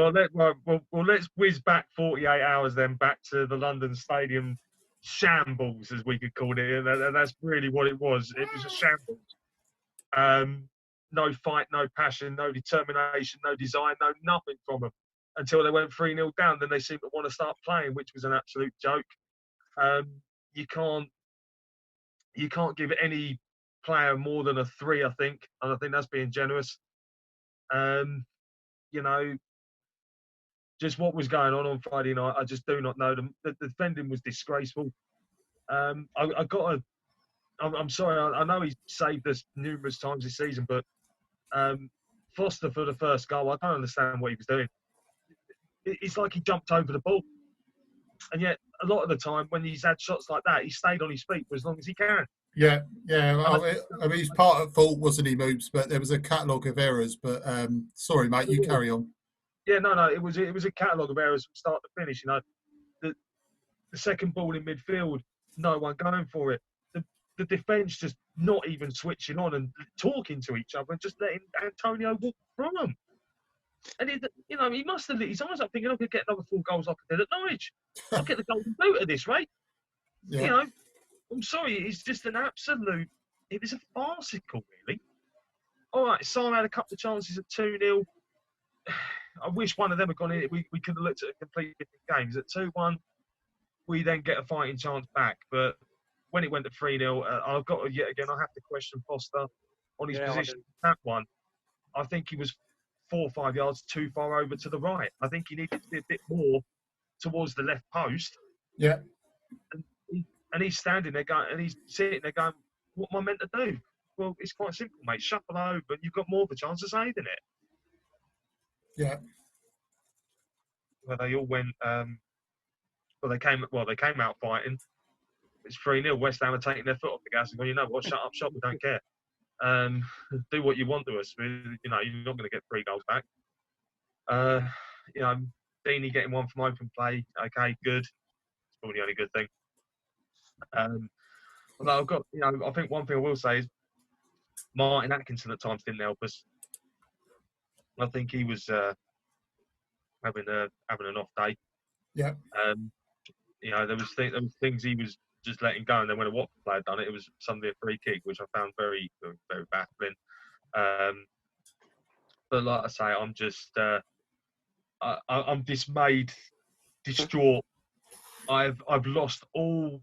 let's whiz back 48 hours then back to the London Stadium shambles, as we could call it, and that's really what it was. It was a shambles. No fight, no passion, no determination, no design, no nothing from them until they went 3-0 down. Then they seemed to want to start playing, which was an absolute joke. You can't give any player more than a 3, I think, and I think that's being generous. Just what was going on Friday night, I just do not know. The defending was disgraceful. I'm sorry, I know he's saved us numerous times this season, but Foster for the first goal, I don't understand what he was doing. It's like he jumped over the ball. And yet, a lot of the time, when he's had shots like that, he stayed on his feet for as long as he can. Yeah. I mean, he's part at fault, wasn't he, Moobs? But there was a catalogue of errors. But sorry, mate, you carry on. Yeah, no, it was a catalogue of errors from start to finish. The second ball in midfield, no one going for it. The defence just not even switching on and talking to each other and just letting Antonio walk through them. And he must have lit his eyes up thinking, I could get another 4 goals like I did at Norwich. I'll get the golden boot at this rate. Yeah. I'm sorry, it's just an absolute. It was a farcical, really. All right, Sam had a couple of chances at 2-0. I wish one of them had gone in. We could have looked at a completely different games. At 2-1, we then get a fighting chance back. But when it went to 3-0, I've got to, yet again, I have to question Foster on his position. That one, I think he was 4 or 5 yards too far over to the right. I think he needed to be a bit more towards the left post. Yeah. And he's standing there going, and he's sitting there going, what am I meant to do? Well, it's quite simple, mate. Shuffle over, and you've got more of a chance of saving it. Yeah. Well, they all went. They came out fighting. It's 3-0. West Ham are taking their foot off the gas and going, you know what? Shut up shop. We don't care. Do what you want to us. You're not going to get 3 goals back. Deany getting one from open play. Okay, good. It's probably the only good thing. Although I've got, I think one thing I will say is Martin Atkinson at times didn't help us. I think he was having an off day. Yeah. There was things he was just letting go, and then when a Watford player done it, it was suddenly a free kick, which I found very, very baffling. But like I say, I'm just I'm dismayed, distraught. I've lost all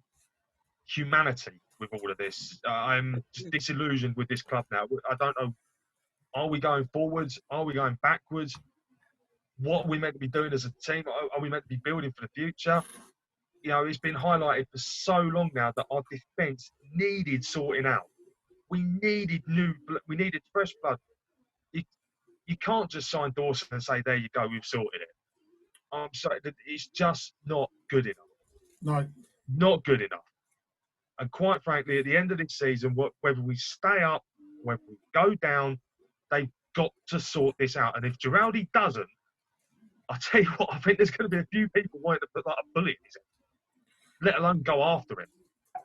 humanity with all of this. I'm just disillusioned with this club now. I don't know. Are we going forwards? Are we going backwards? What are we meant to be doing as a team? Are we meant to be building for the future? It's been highlighted for so long now that our defence needed sorting out. We needed we needed fresh blood. You can't just sign Dawson and say, there you go, we've sorted it. I'm sorry, it's just not good enough. No. Not good enough. And quite frankly, at the end of this season, whether we stay up, whether we go down, they've got to sort this out. And if Giraldi doesn't, I tell you what, I think there's going to be a few people wanting to put like a bullet in his head, let alone go after him.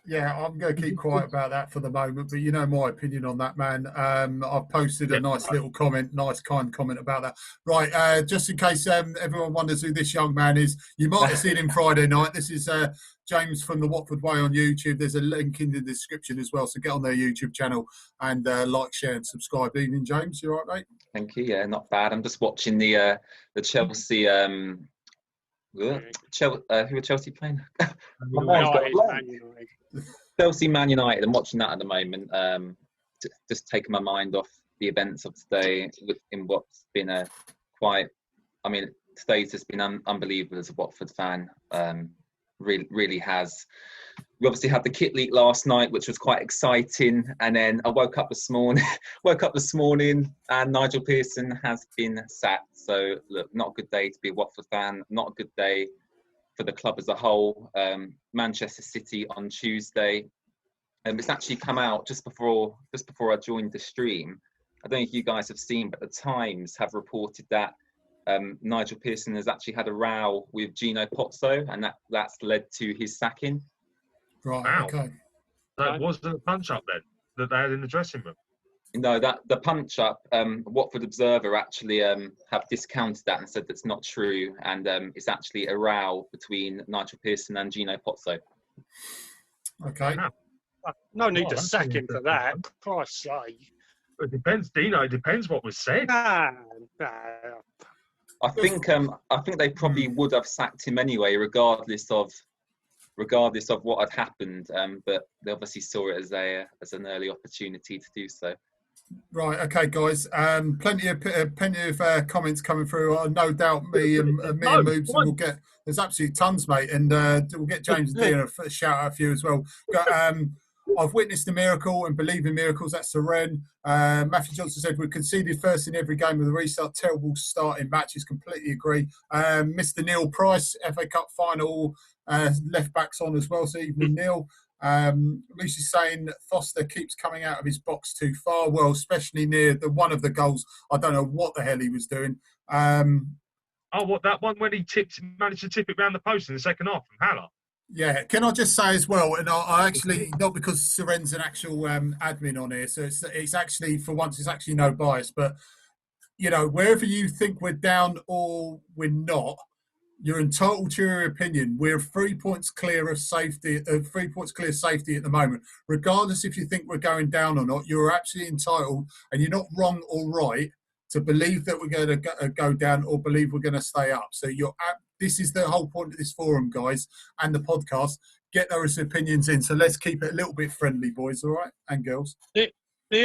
Yeah, I'm going to keep quiet about that for the moment, but you know my opinion on that, man. I've posted a nice little comment, nice kind comment about that. Right, just in case everyone wonders who this young man is, you might have seen him Friday night. This is James from the Watford Way on YouTube. There's a link in the description as well, so get on their YouTube channel and like, share and subscribe. Evening, James. You all right, mate? Thank you. Yeah, not bad. I'm just watching the Chelsea... who are Chelsea playing? Chelsea Man United. I'm watching that at the moment. Just taking my mind off the events of today in what's been today's just been unbelievable as a Watford fan. Really has. We obviously had the kit leak last night, which was quite exciting, and then I woke up this morning and Nigel Pearson has been sacked. So look, not a good day to be a Watford fan, not a good day for the club as a whole. Manchester City on Tuesday, and it's actually come out just before I joined the stream. I don't know if you guys have seen, but the Times have reported that Nigel Pearson has actually had a row with Gino Pozzo, and that's led to his sacking. Right. Wow. Okay. That wasn't a punch up then that they had in the dressing room. No, that the punch up, Watford Observer actually have discounted that and said that's not true, and it's actually a row between Nigel Pearson and Gino Pozzo. Okay. No need to that's sack him for that. interesting. Christ's sake. It depends, Deano. It depends what was said. Nah. I think they probably would have sacked him anyway, regardless of what had happened. But they obviously saw it as an early opportunity to do so. Right, okay, guys. Plenty of comments coming through. No doubt me and Moobs will get. There's absolutely tons, mate, and we'll get James and Deano a shout out for you as well. I've witnessed a miracle and believe in miracles. That's Ren. Matthew Johnson said we conceded first in every game of the restart. Terrible start in matches. Completely agree. Mr. Neil Price, FA Cup final, left backs on as well. So evening, Neil. Lucy's saying Foster keeps coming out of his box too far. Well, especially near one of the goals. I don't know what the hell he was doing. What, that one when he managed to tip it round the post in the second half from Haller? Yeah, can I just say as well, and I actually, not because Seren's an actual admin on here, so it's actually, for once, it's actually no bias, but, you know, wherever you think we're down or we're not, you're entitled to your opinion. We're 3 points clear of safety, 3 points clear safety at the moment. Regardless if you think we're going down or not, you're absolutely entitled, and you're not wrong or right to believe that we're going to go down or believe we're going to stay up. So this is the whole point of this forum, guys, and the podcast. Get those opinions in. So let's keep it a little bit friendly, boys, all right, and girls. The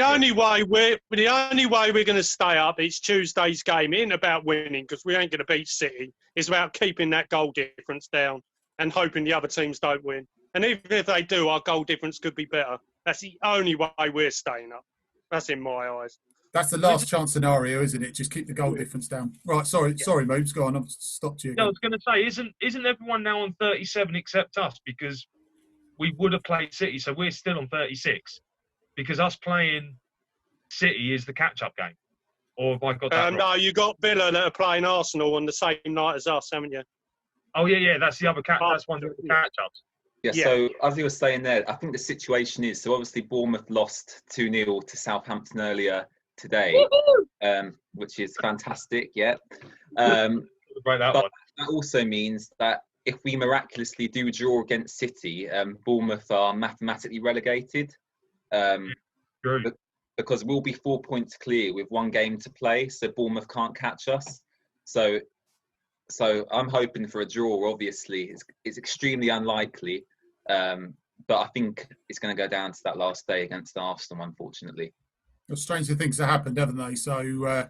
only way we're going to stay up is Tuesday's game. It ain't about winning because we ain't going to beat City. It's about keeping that goal difference down and hoping the other teams don't win. And even if they do, our goal difference could be better. That's the only way we're staying up. That's in my eyes. That's the last chance scenario, isn't it? Just keep the goal difference down. Right, sorry, Moobs, go on. I've stopped you again. I was going to say, isn't everyone now on 37 except us? Because we would have played City, so we're still on 36. Because us playing City is the catch-up game. Or have I got that wrong? No, you got Villa that are playing Arsenal on the same night as us, haven't you? Oh, yeah, that's the other that's one of the catch-ups. Yeah, so as you were saying there, I think the situation is, so obviously Bournemouth lost 2-0 to Southampton earlier today, which is fantastic, yeah. But that also means that if we miraculously do draw against City, Bournemouth are mathematically relegated. Because we'll be 4 points clear with one game to play, so Bournemouth can't catch us. So I'm hoping for a draw. Obviously, it's extremely unlikely, but I think it's going to go down to that last day against Arsenal, unfortunately. Well, stranger things have happened, haven't they? So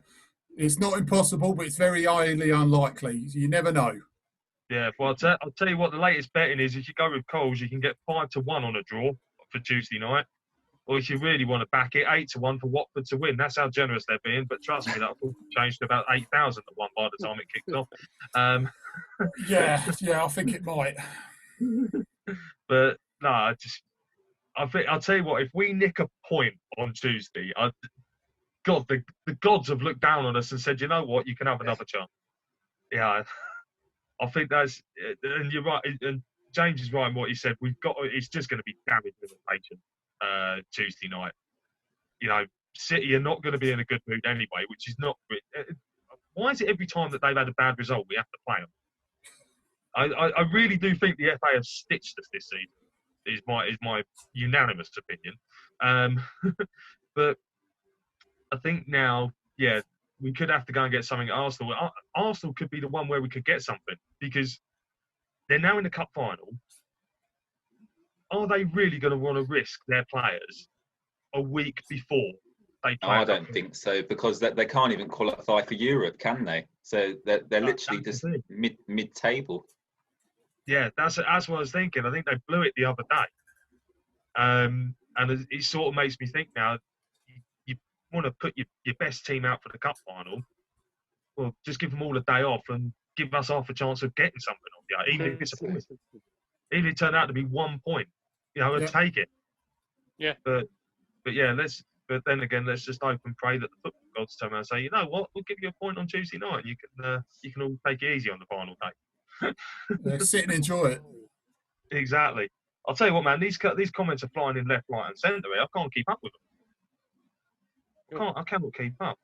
it's not impossible, but it's very highly unlikely. You never know. Yeah, well, I'll tell you what the latest betting is. If you go with Coles, you can get 5-1 on a draw for Tuesday night. Or if you really want to back it, 8-1 for Watford to win. That's how generous they're being. But trust me, that'll change to about 8,000 to 1 by the time it kicks off. Yeah, I think it might. But no, I'll tell you what. If we nick a point on Tuesday, the gods have looked down on us and said, you know what, you can have another chance. Yeah, I think that's, and you're right. And James is right in what he said. It's just going to be damage limitation. Tuesday night, you know, City are not going to be in a good mood anyway, which is not. Why is it every time that they've had a bad result we have to play them? I really do think the FA have stitched us this season. Is my unanimous opinion. But I think now, yeah, we could have to go and get something at Arsenal. Arsenal could be the one where we could get something because they're now in the cup final. Are they really going to want to risk their players a week before they play? No, I don't think so, because they can't even qualify for Europe, can they? So they're literally just mid-table. Yeah, that's what I was thinking. I think they blew it the other day. And it sort of makes me think now, you want to put your best team out for the cup final, well, just give them all a day off and give us half a chance of getting something off you, even if it's a point. Even if it turned out to be 1 point, you know, I'd take it. Yeah. But yeah, but then again, let's just hope and pray that the football gods turn around and say, you know what, we'll give you a point on Tuesday night. You can all take it easy on the final day. Sit and enjoy it. Exactly. I'll tell you what, man. These comments are flying in left, right, and centre. I can't keep up with them. I cannot keep up.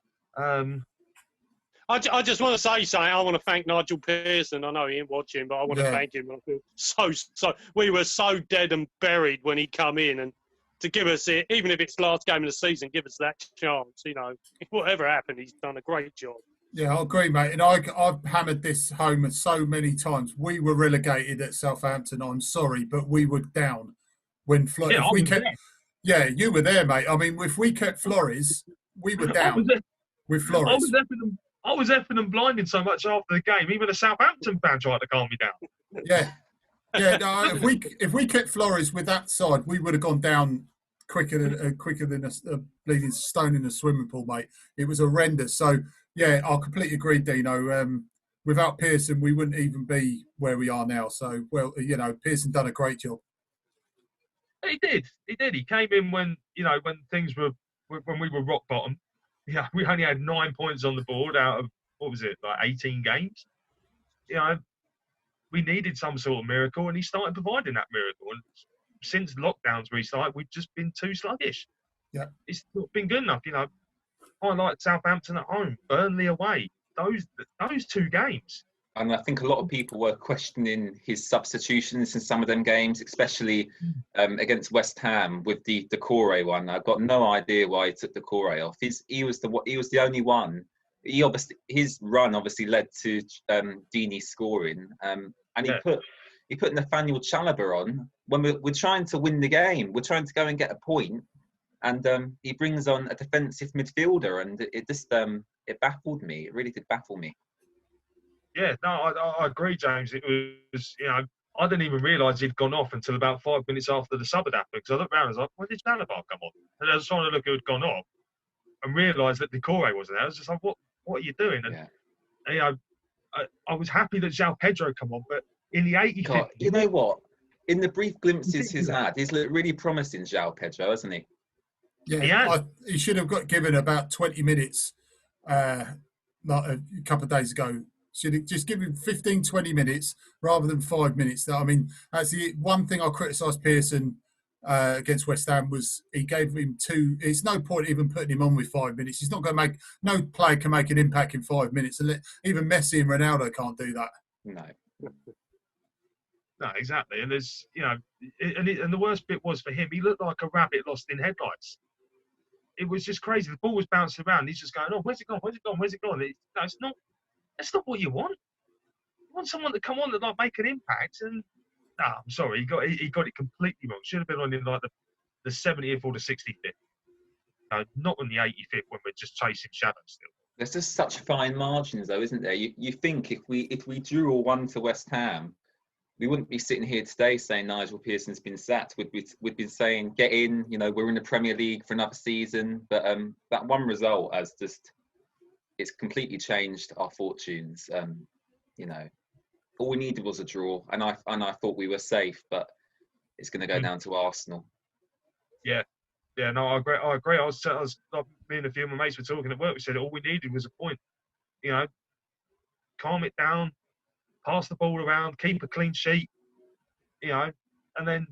I just want to say something. I want to thank Nigel Pearson. I know he ain't watching, but I want to thank him. I feel so. We were so dead and buried when he come in, and to give us it, even if it's last game of the season, give us that chance. You know, whatever happened, he's done a great job. Yeah, I agree, mate. And I've hammered this home so many times. We were relegated at Southampton. I'm sorry, but we were down when Flores. Yeah, you were there, mate. I mean, if we kept Flores, we were down with Flores. I was effing and blinding so much after the game. Even a Southampton fan tried to calm me down. Yeah. No, if we kept Flores with that side, we would have gone down quicker than a bleeding stone in a swimming pool, mate. It was horrendous. So yeah, I completely agree, Deano. Without Pearson, we wouldn't even be where we are now. So Pearson done a great job. He did. He came in when things were when we were rock bottom. Yeah, we only had 9 points on the board out of, what was it, like 18 games? We needed some sort of miracle, and he started providing that miracle. And since lockdowns restarted, we've just been too sluggish. Yeah, it's not been good enough. I like Southampton at home, Burnley away. Those 2 games. And I think a lot of people were questioning his substitutions in some of them games, especially against West Ham with the Decore one. I've got no idea why he took Decore off. He was the only one. His run obviously led to Deeney scoring, and he put Nathaniel Chalobah on when we're trying to win the game. We're trying to go and get a point, and he brings on a defensive midfielder, and it just it baffled me. It really did baffle me. Yeah, no, I agree, James. It was, I didn't even realise he'd gone off until about 5 minutes after the sub had happened, because I looked around and was like, when did Chalobah come on? And I was trying to look who had gone off and realised that Decore wasn't there. I was just like, what are you doing? And I was happy that João Pedro come on, but in the 85th... God, you know what? In the brief glimpses he's had, he's looked really promising, João Pedro, hasn't he? Yeah, he should have given about 20 minutes like a couple of days ago. Should have just give him 15, 20 minutes rather than 5 minutes. I mean, that's the one thing I criticised Pearson against West Ham was he gave him 2. It's no point even putting him on with 5 minutes. He's not going to no player can make an impact in 5 minutes. And even Messi and Ronaldo can't do that. No, exactly. And there's, and the worst bit was for him, he looked like a rabbit lost in headlights. It was just crazy. The ball was bouncing around. He's just going, oh, where's it gone? Where's it gone? Where's it gone? It's not. That's not what you want. You want someone to come on and make an impact. And I'm sorry, he got it completely wrong. Should have been on in like the 70th or the 65th. Not on the 85th when we're just chasing shadows still. There's just such fine margins, though, isn't there? You think if we drew or won to West Ham, we wouldn't be sitting here today saying Nigel Pearson's been sacked. We'd been saying get in. We're in the Premier League for another season. But that one result has just. It's completely changed our fortunes. All we needed was a draw, and I thought we were safe, but it's going to go down to Arsenal. Yeah, no, I agree. I was me and a few of my mates were talking at work. We said all we needed was a point. Calm it down, pass the ball around, keep a clean sheet, and then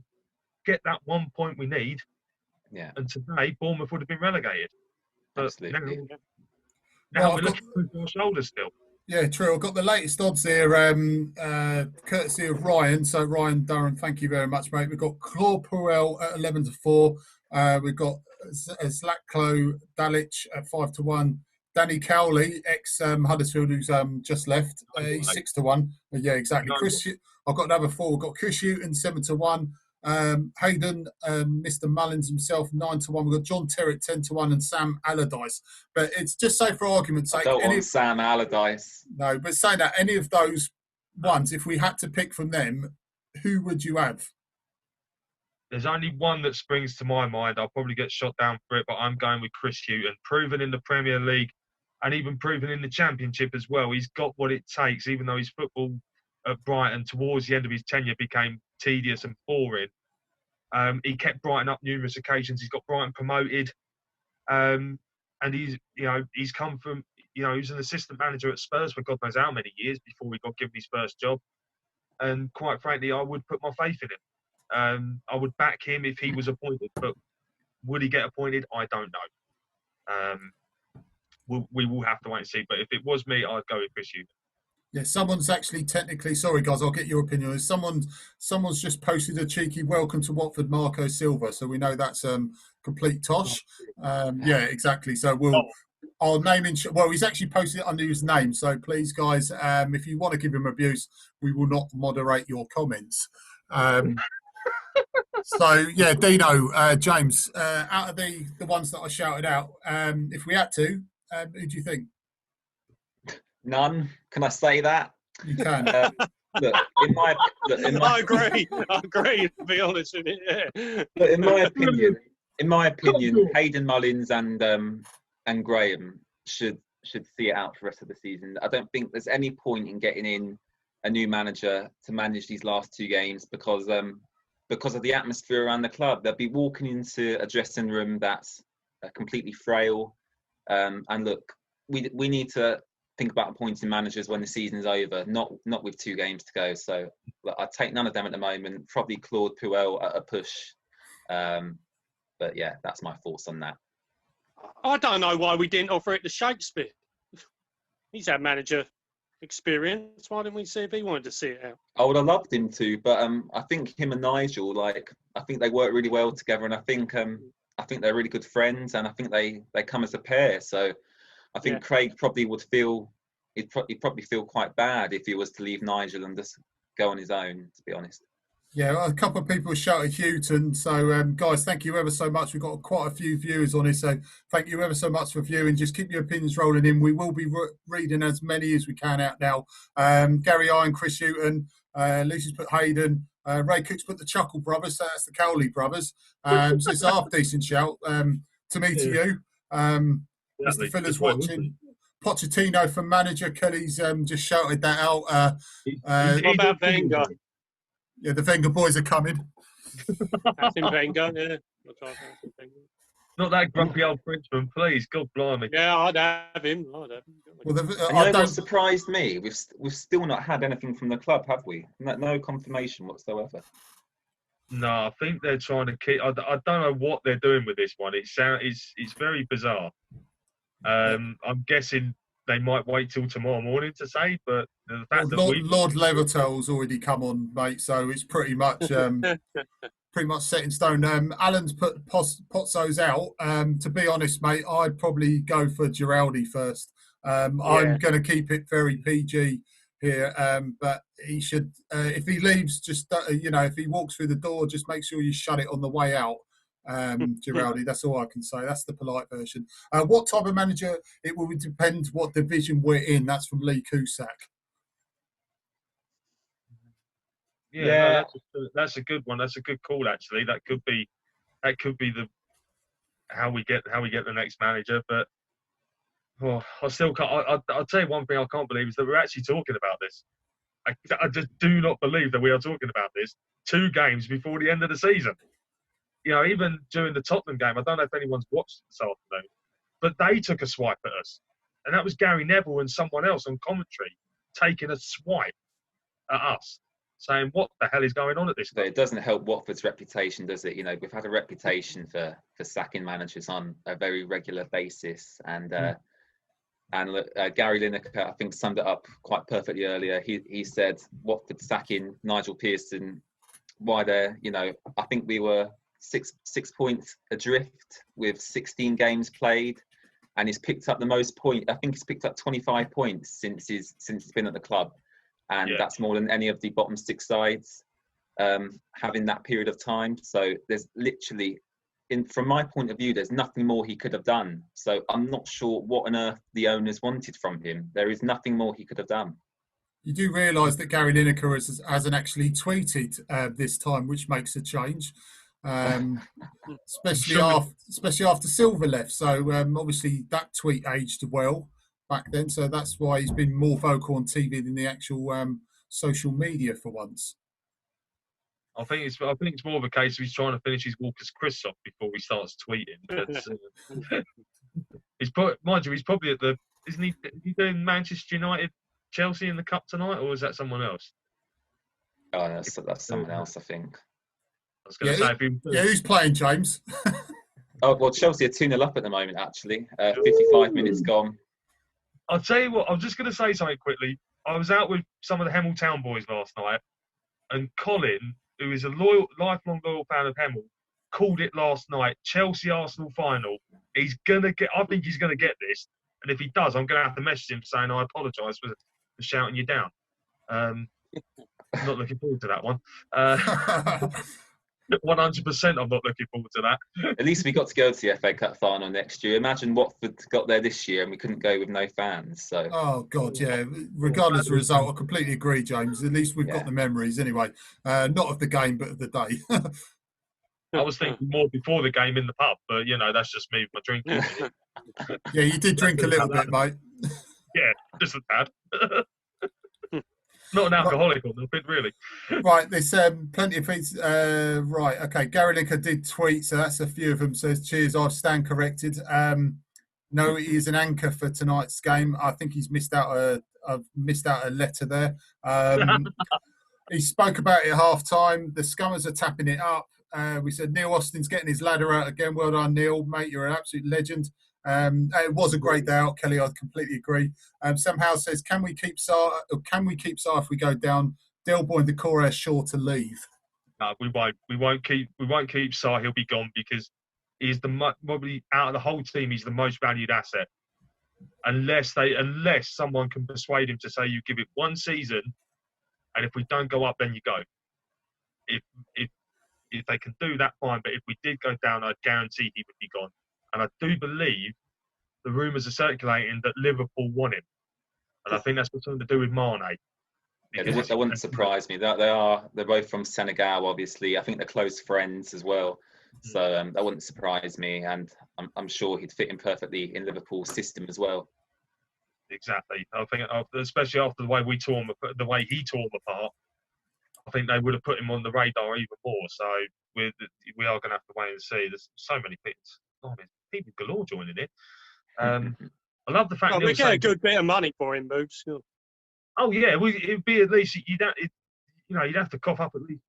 get that 1 point we need. Yeah. And today, Bournemouth would have been relegated. But absolutely. Now we're looking over our shoulders still. Yeah, true. I've got the latest odds here, courtesy of Ryan. So, Ryan Durham, thank you very much, mate. We've got Claude Puel at 11-4. We've got Zlatko Dalic at 5-1. Danny Cowley, ex-Huddersfield, who's just left. He's 6-1. Yeah, exactly. I've got another 4. We've got Chris Hughton, 7-1. Hayden, Mr. Mullins himself, 9-1. We've got John Terrett, 10-1, and Sam Allardyce. But it's just say for argument's sake. I don't want Sam Allardyce. No, but saying that, any of those ones, if we had to pick from them, who would you have? There's only one that springs to my mind. I'll probably get shot down for it, but I'm going with Chris Hughton. Proven in the Premier League and even proven in the Championship as well. He's got what it takes, even though his football at Brighton towards the end of his tenure became tedious and boring. He kept Brighton up numerous occasions. He's got Brighton promoted. And he's come from, he was an assistant manager at Spurs for God knows how many years before he got given his first job. And quite frankly, I would put my faith in him. I would back him if he was appointed, but would he get appointed? I don't know. we will have to wait and see. But if it was me, I'd go with Chris Hughton. Yeah, someone's actually technically, sorry guys, I'll get your opinion on this. Someone's just posted a cheeky welcome to Watford, Marco Silva. So we know that's complete tosh. Yeah, exactly. So I'll name him. Well, he's actually posted it under his name. So please, guys, if you want to give him abuse, we will not moderate your comments. So yeah, Deano, James, out of the ones that I shouted out, if we had to, who do you think? None. Can I say that? You can. Look, I agree. To be honest with you, yeah. Look, in my opinion, Hayden Mullins and Graham should see it out for the rest of the season. I don't think there's any point in getting in a new manager to manage these last 2 games because of the atmosphere around the club. They'll be walking into a dressing room that's completely frail. And look, we need to think about appointing managers when the season's over, not with 2 games to go. So look, I'd take none of them at the moment. Probably Claude Puel at a push. But yeah, that's my thoughts on that. I don't know why we didn't offer it to Shakespeare. He's had manager experience. Why didn't we see if he wanted to see it out? I would have loved him to, but I think him and Nigel, I think they work really well together, and I think they're really good friends, and I think they come as a pair. So I think Craig probably would feel he'd probably feel quite bad if he was to leave Nigel and just go on his own, to be honest. Yeah, a couple of people shouted Houghton. So, guys, thank you ever so much. We've got quite a few viewers on it. So, thank you ever so much for viewing. Just keep your opinions rolling in. We will be reading as many as we can out now. Gary Iron, Chris Houghton, Lucy's put Hayden. Ray Cook's put the Chuckle Brothers. So that's the Cowley Brothers. So, it's a half decent shout. To me, to you. Mr. Filler's watching. Pochettino from manager. Kelly's just shouted that out. What about Wenger? Yeah, the Wenger boys are coming. I think Wenger, yeah. Not that grumpy old Frenchman, please. God blimey. Yeah, I'd have him. Well, you know what surprised me? We've still not had anything from the club, have we? No confirmation whatsoever. No, I think they're trying to keep. I don't know what they're doing with this one. It's very bizarre. I'm guessing they might wait till tomorrow morning to say, but the fact that Lord Levertell's already come on, mate, so it's pretty much set in stone. Alan's put Pozzo's out. To be honest, mate, I'd probably go for Giraldi first. I'm going to keep it very PG here, but he should, if he leaves, just if he walks through the door, just make sure you shut it on the way out. Giraldi, that's all I can say. That's the polite version. What type of manager? It will depend what division we're in. That's from Lee Cusack. Yeah. No, that's a good one. That's a good call, actually. That could be the how we get the next manager. But I still can't. I'll tell you one thing I can't believe is that we're actually talking about this. I just do not believe that we are talking about this 2 games before the end of the season. You know, even during the Tottenham game, I don't know if anyone's watched this afternoon, but they took a swipe at us. And that was Gary Neville and someone else on commentary taking a swipe at us, saying, what the hell is going on at this time? It doesn't help Watford's reputation, does it? You know, we've had a reputation for sacking managers on a very regular basis. And Gary Lineker, I think, summed it up quite perfectly earlier. He said, Watford sacking Nigel Pearson, why they're, I think we were 6 points adrift with 16 games played, and he's picked up the most point. I think he's picked up 25 points since he's been at the club, and that's more than any of the bottom 6 sides having that period of time. So there's literally, from my point of view, there's nothing more he could have done. So I'm not sure what on earth the owners wanted from him. There is nothing more he could have done. You do realise that Gary Lineker hasn't actually tweeted this time, which makes a change. Especially after Silva left. So obviously that tweet aged well back then. So that's why he's been more vocal on TV than the actual social media for once. I think it's more of a case of he's trying to finish his Walker's crisps off before he starts tweeting. Mind you, he's probably at isn't he? Is he doing Manchester United, Chelsea in the cup tonight, or is that someone else? Oh, that's someone else, I think. Who's playing, James? Oh, well, Chelsea are 2-0 up at the moment, actually. 55 minutes gone. I'll tell you what, I was just going to say something quickly. I was out with some of the Hemel Town boys last night, and Colin, who is a lifelong loyal fan of Hemel, called it last night. Chelsea-Arsenal final. I think he's going to get this. And if he does, I'm going to have to message him saying I apologise for shouting you down. Not looking forward to that one. 100% I'm not looking forward to that. At least we got to go to the FA Cup final next year. Imagine Watford got there this year and we couldn't go with no fans. So. Oh, God, yeah. Regardless of the result, I completely agree, James. At least we've got the memories anyway. Not of the game, but of the day. I was thinking more before the game in the pub, but, that's just me with my drinking. Yeah, you did drink a little bit, mate. Yeah, just a tad. Not an alcoholic or nothing, really. Right, there's plenty of things. Right, okay. Gary Linker did tweet, so that's a few of them. Says, cheers, I stand corrected. No, he is an anchor for tonight's game. I think he's missed out a letter there. He spoke about it at half-time. The Scummers are tapping it up. We said Neil Austin's getting his ladder out again. Well done, Neil, mate. You're an absolute legend. It was a great day out, Kelly. I completely agree. Somehow says, can we keep Sarr if we go down? Delboy and Decore are sure to leave. No, we won't. We won't keep Sarr. He'll be gone because he's probably out of the whole team. He's the most valued asset. Unless someone can persuade him to say you give it one season, and if we don't go up, then you go. If they can do that, fine. But if we did go down, I guarantee he would be gone. And I do believe the rumours are circulating that Liverpool want him. And I think that's got something to do with Mane. Yeah, that wouldn't surprise me. They're both from Senegal, obviously. I think they're close friends as well. So that wouldn't surprise me. And I'm sure he'd fit in perfectly in Liverpool's system as well. Exactly. I think, especially after the way he tore him apart, I think they would have put him on the radar even more. So we are going to have to wait and see. There's so many things. Oh, there's people galore joining it. I love the fact that we get a good bit of money for him, Moobs. Oh yeah, it'd be at least you'd have to cough up at least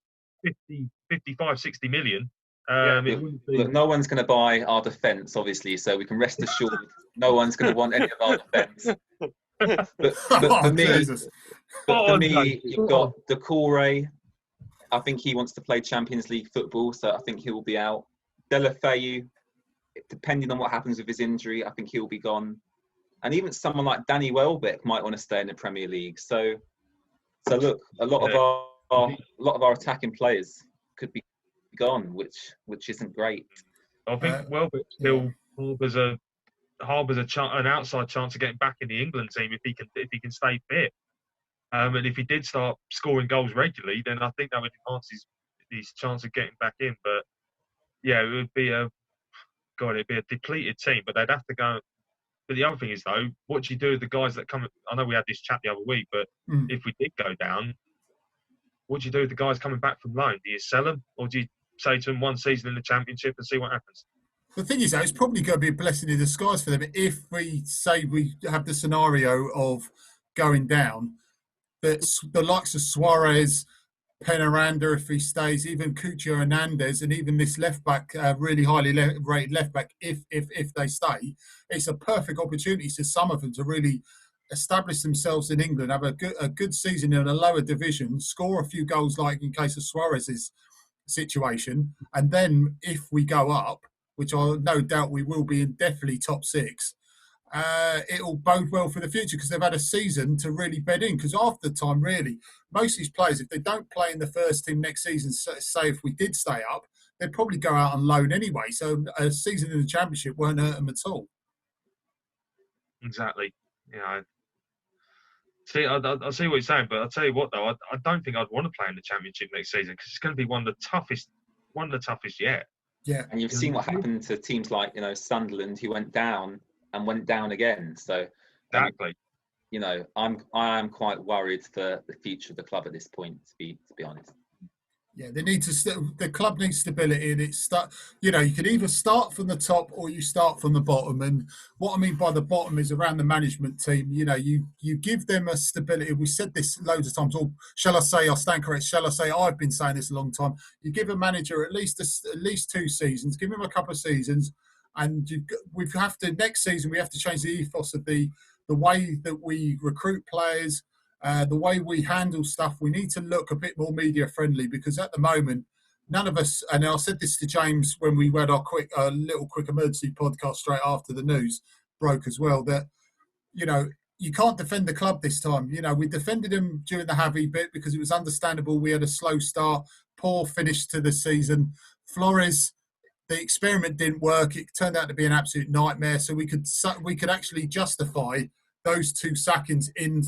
50, 55, 60 million. Look, no one's going to buy our defence, obviously, so we can rest assured no one's going to want any of our defence. But for me, you've got Decore. I think he wants to play Champions League football, so I think he will be out. Deulofeu, depending on what happens with his injury, I think he'll be gone. And even someone like Danny Welbeck might want to stay in the Premier League. So look, a lot of our attacking players could be gone, which isn't great. I think Welbeck still harbours an outside chance of getting back in the England team if he can stay fit. And if he did start scoring goals regularly, then I think that would enhance his chance of getting back in. But yeah, it'd be a depleted team. But they'd have to go. But the other thing is, though, what do you do with the guys that come? I know we had this chat the other week, but if we did go down, what do you do with the guys coming back from loan? Do you sell them, or do you say to them one season in the Championship and see what happens? The thing is, though, it's probably going to be a blessing in disguise for them if we say we have the scenario of going down, that the likes of Suarez, Penaranda, if he stays, even Cucho Hernandez, and even this left back, really highly rated left back, if they stay, it's a perfect opportunity for some of them to really establish themselves in England, have a good season in a lower division, score a few goals like in case of Suarez's situation, and then if we go up, which I no doubt we will be in definitely top six, it'll bode well for the future because they've had a season to really bed in. Because after the time, really, most of these players, if they don't play in the first team next season, say if we did stay up, they'd probably go out on loan anyway. So a season in the Championship won't hurt them at all. Exactly. See, I see what you're saying, but I'll tell you what though, I don't think I'd want to play in the Championship next season because it's going to be one of the toughest yet. Yeah, and you've seen what happened to teams like Sunderland, who went down and went down again. So exactly, I am quite worried for the future of the club at this point. To be honest. Yeah, they need to. The club needs stability, and it's you can either start from the top or you start from the bottom. And what I mean by the bottom is around the management team. You give them a stability. We said this loads of times. Or shall I say, I stand correct. Shall I say, I've been saying this a long time. You give a manager at least 2 seasons. Give him a couple of seasons, and we have to next season. We have to change the ethos of the way that we recruit players. The way we handle stuff, we need to look a bit more media friendly, because at the moment, none of us, and I said this to James when we read our little quick emergency podcast straight after the news broke as well, that, you can't defend the club this time. We defended him during the Javi bit because it was understandable. We had a slow start, poor finish to the season. Flores, the experiment didn't work. It turned out to be an absolute nightmare. So we could actually justify those 2 sackings in,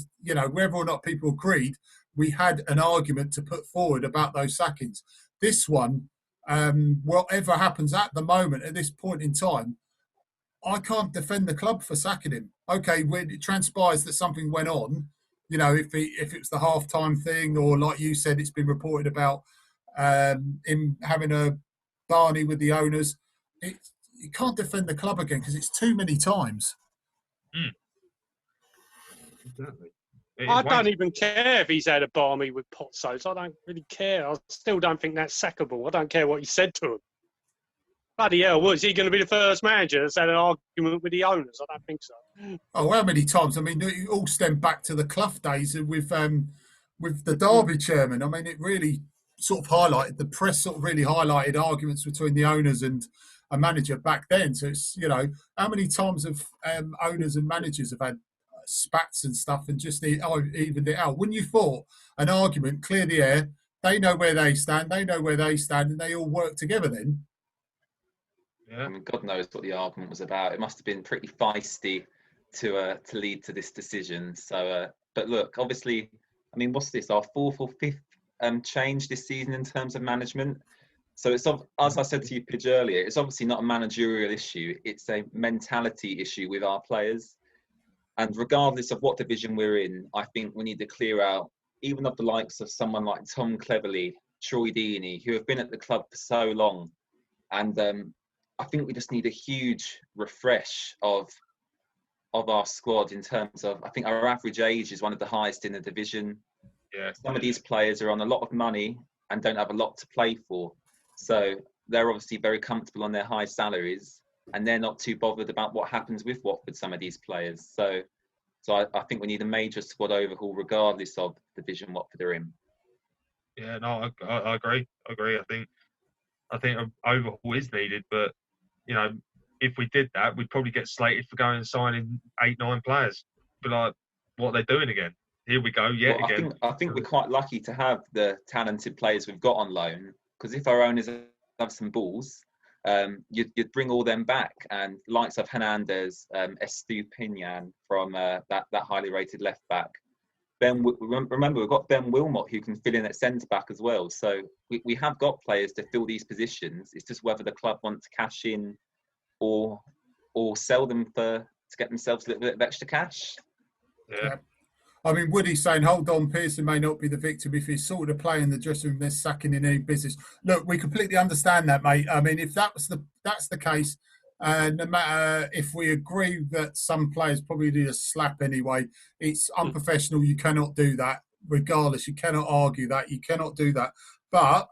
whether or not people agreed, we had an argument to put forward about those sackings. This one, whatever happens at the moment, at this point in time, I can't defend the club for sacking him. Okay, when it transpires that something went on, if it was the half-time thing, or like you said, it's been reported about him having a Barney with the owners, you can't defend the club again because it's too many times. Exactly. I don't even care if he's had a barmy with Potsos. I don't really care. I still don't think that's sackable. I don't care what he said to him. Bloody hell, is he going to be the first manager that's had an argument with the owners? I don't think so. Oh, how many times? I mean, it all stemmed back to the Clough days with the Derby chairman. I mean, it really sort of highlighted, the press sort of really highlighted arguments between the owners and a manager back then. So it's, how many times have owners and managers have had spats and stuff and just evened it out? Wouldn't you thought an argument, clear the air, they know where they stand, and they all work together then? Yeah. I mean, God knows what the argument was about. It must have been pretty feisty to lead to this decision. So, but look, obviously, I mean, what's this, our 4th or 5th change this season in terms of management? So it's, as I said to you, Pidge, earlier, it's obviously not a managerial issue. It's a mentality issue with our players. And regardless of what division we're in, I think we need to clear out, even of the likes of someone like Tom Cleverley, Troy Deeney, who have been at the club for so long. And I think we just need a huge refresh of our squad in terms of, I think our average age is one of the highest in the division. Yeah. Some of these players are on a lot of money and don't have a lot to play for. So they're obviously very comfortable on their high salaries, and they're not too bothered about what happens with Watford, some of these players. So I think we need a major squad overhaul regardless of the division Watford are in. Yeah, no, I agree. I think an overhaul is needed, but if we did that, we'd probably get slated for going and signing 8-9 players. Be like, what are they doing again? Here we go, again. I think we're quite lucky to have the talented players we've got on loan, because if our owners have some balls, you'd bring all them back, and likes of Hernandez, Estupinian from that highly rated left back. Then remember, we've got Ben Wilmot who can fill in at centre back as well. So we have got players to fill these positions. It's just whether the club want to cash in or sell them to get themselves a little bit of extra cash. Yeah. I mean, Woody's saying, hold on, Pearson may not be the victim. If he's sort of playing the dressing room, they're sacking in any business. Look, we completely understand that, mate. I mean, if that's the case, no matter if we agree that some players probably need a slap anyway, it's unprofessional. You cannot do that. Regardless, you cannot argue that. You cannot do that. But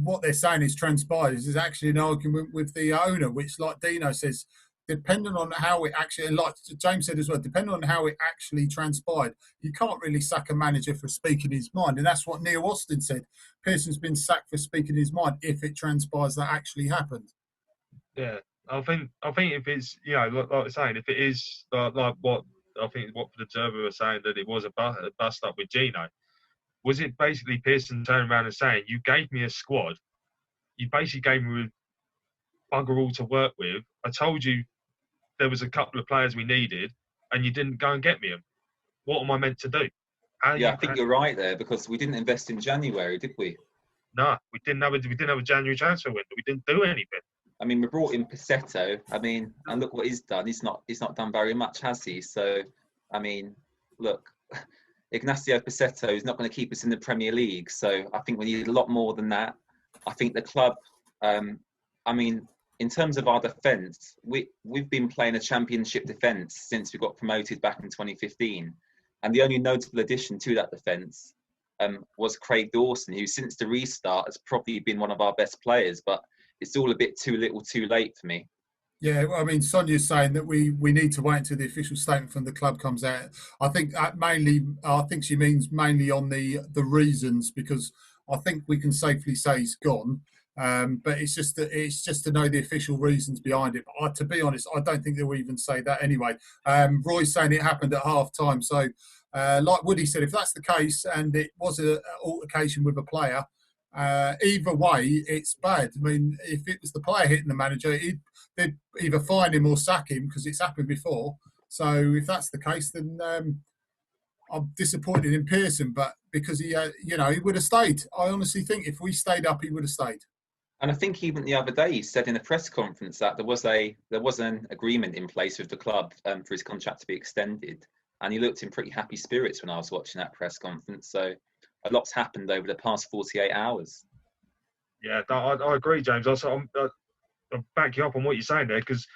what they're saying is transpired is actually an argument with the owner, which, like Deano says, depending on how it actually, and like James said as well, depending on how it actually transpired, you can't really sack a manager for speaking his mind. And that's what Neil Austin said. Pearson's been sacked for speaking his mind if it transpires that actually happened. Yeah, I think if it's, like I was saying, if it is like what I think Watford Observer was saying, that it was a bust up with Gino, was it basically Pearson turning around and saying, you gave me a squad, you basically gave me bugger all to work with, I told you there was a couple of players we needed, and you didn't go and get me them. What am I meant to do? I think you're right there, because we didn't invest in January, did we? No, we didn't have a January transfer window. We didn't do anything. I mean, we brought in Passetto. I mean, and look what he's done. He's not done very much, has he? So, I mean, look, Ignacio Pichetto is not going to keep us in the Premier League. So I think we need a lot more than that. I think the club, I mean, in terms of our defence, we've been playing a championship defence since we got promoted back in 2015. And the only notable addition to that defence was Craig Dawson, who since the restart has probably been one of our best players. But it's all a bit too little too late for me. Yeah, well, I mean, Sonia's saying that we need to wait until the official statement from the club comes out. I think she means mainly on the reasons, because I think we can safely say he's gone. But it's just to know the official reasons behind it. But to be honest, I don't think they'll even say that anyway. Roy's saying it happened at half time. So, like Woody said, if that's the case and it was an altercation with a player, either way, it's bad. I mean, if it was the player hitting the manager, they'd either fine him or sack him, because it's happened before. So if that's the case, then I'm disappointed in Pearson. But because he would have stayed. I honestly think if we stayed up, he would have stayed. And I think even the other day he said in a press conference that there was an agreement in place with the club for his contract to be extended, and he looked in pretty happy spirits when I was watching that press conference. So a lot's happened over the past 48 hours. Yeah, I agree, James. I'll back you up on what you're saying there, because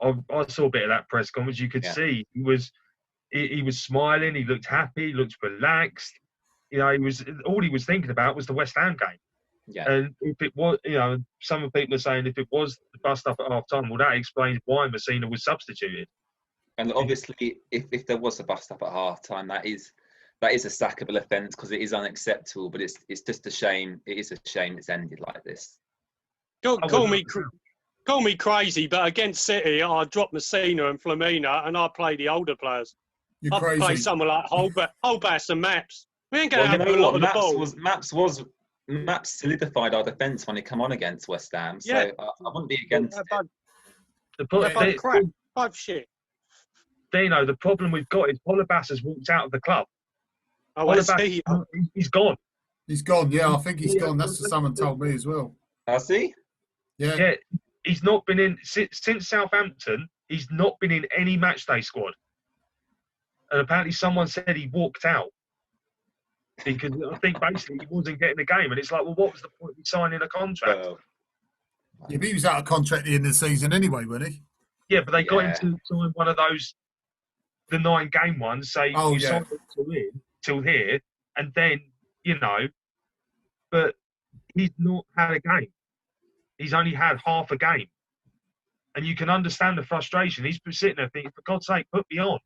I saw a bit of that press conference. You could see he was smiling. He looked happy. He looked relaxed. You know, all he was thinking about was the West Ham game. Yeah. And if it was, some people are saying if it was the bust up at half time, well, that explains why Messina was substituted. And obviously, if there was a bust up at half time, that is a sackable offence, because it is unacceptable. But it's just a shame. It is a shame it's ended like this. Call me crazy, but against City, I dropped Messina and Flamina, and I play the older players. You're crazy. I play someone like Holbass and Maps. We ain't going to have a lot of the ball. Maps solidified our defence when he come on against West Ham, so I wouldn't be against it. Both shit. Deano, the problem we've got is Holbass has walked out of the club. Oh, he's gone. He's gone, yeah, I think he's gone. That's what someone told me as well. Has he? Yeah, he's not been in, since Southampton, he's not been in any matchday squad. And apparently someone said he walked out, because I think basically he wasn't getting the game. And it's like, well, what was the point of signing a contract? Yeah, but he was out of contract at the end of the season anyway, wasn't he? Yeah, but they got him to sign one of those, the 9-game ones, say you signed it till here, and then, but he's not had a game. He's only had half a game. And you can understand the frustration. He's been sitting there thinking, for God's sake, put me on.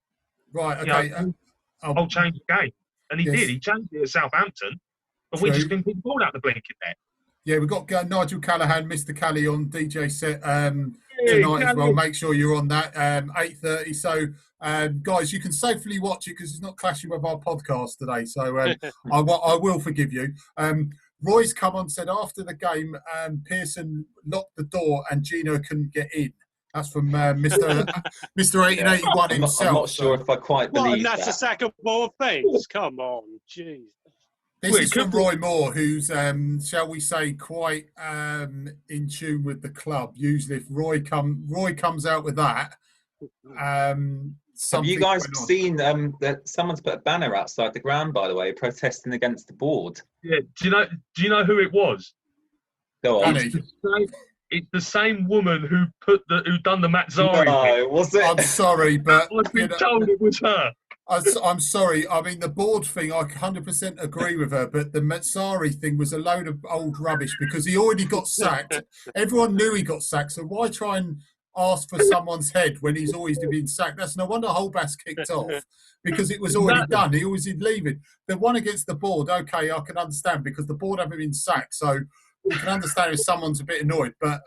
Right, okay. I'll change the game. And he did. He changed it at Southampton, but we just didn't put the ball out the blinking net. Yeah, we've got Nigel Callaghan, Mr. Cally on DJ set tonight as well. Make sure you're on that, 8:30. So, guys, you can safely watch it because it's not clashing with our podcast today. So I will forgive you. Roy's come on, said after the game, Pearson locked the door and Gino couldn't get in. That's from Mr. 1881 himself. I'm not sure if I quite believe that. And that's a sackable offence. Come on, jeez. This is from Roy Moore, who's, shall we say, quite in tune with the club. Usually, if Roy comes out with that, have you guys seen that someone's put a banner outside the ground, by the way, protesting against the board? Yeah. Do you know who it was? Go on. It's the same woman who done the Mazzari. No, was it? I'm sorry, but I've been told it was her. I'm sorry. I mean, the board thing, I 100% agree with her, but the Mazzari thing was a load of old rubbish because he already got sacked. Everyone knew he got sacked, so why try and ask for someone's head when he's always been sacked? That's no wonder Holbass kicked off because it was already done. He always did leave it. The one against the board, okay, I can understand because the board haven't been sacked, so you can understand if someone's a bit annoyed. But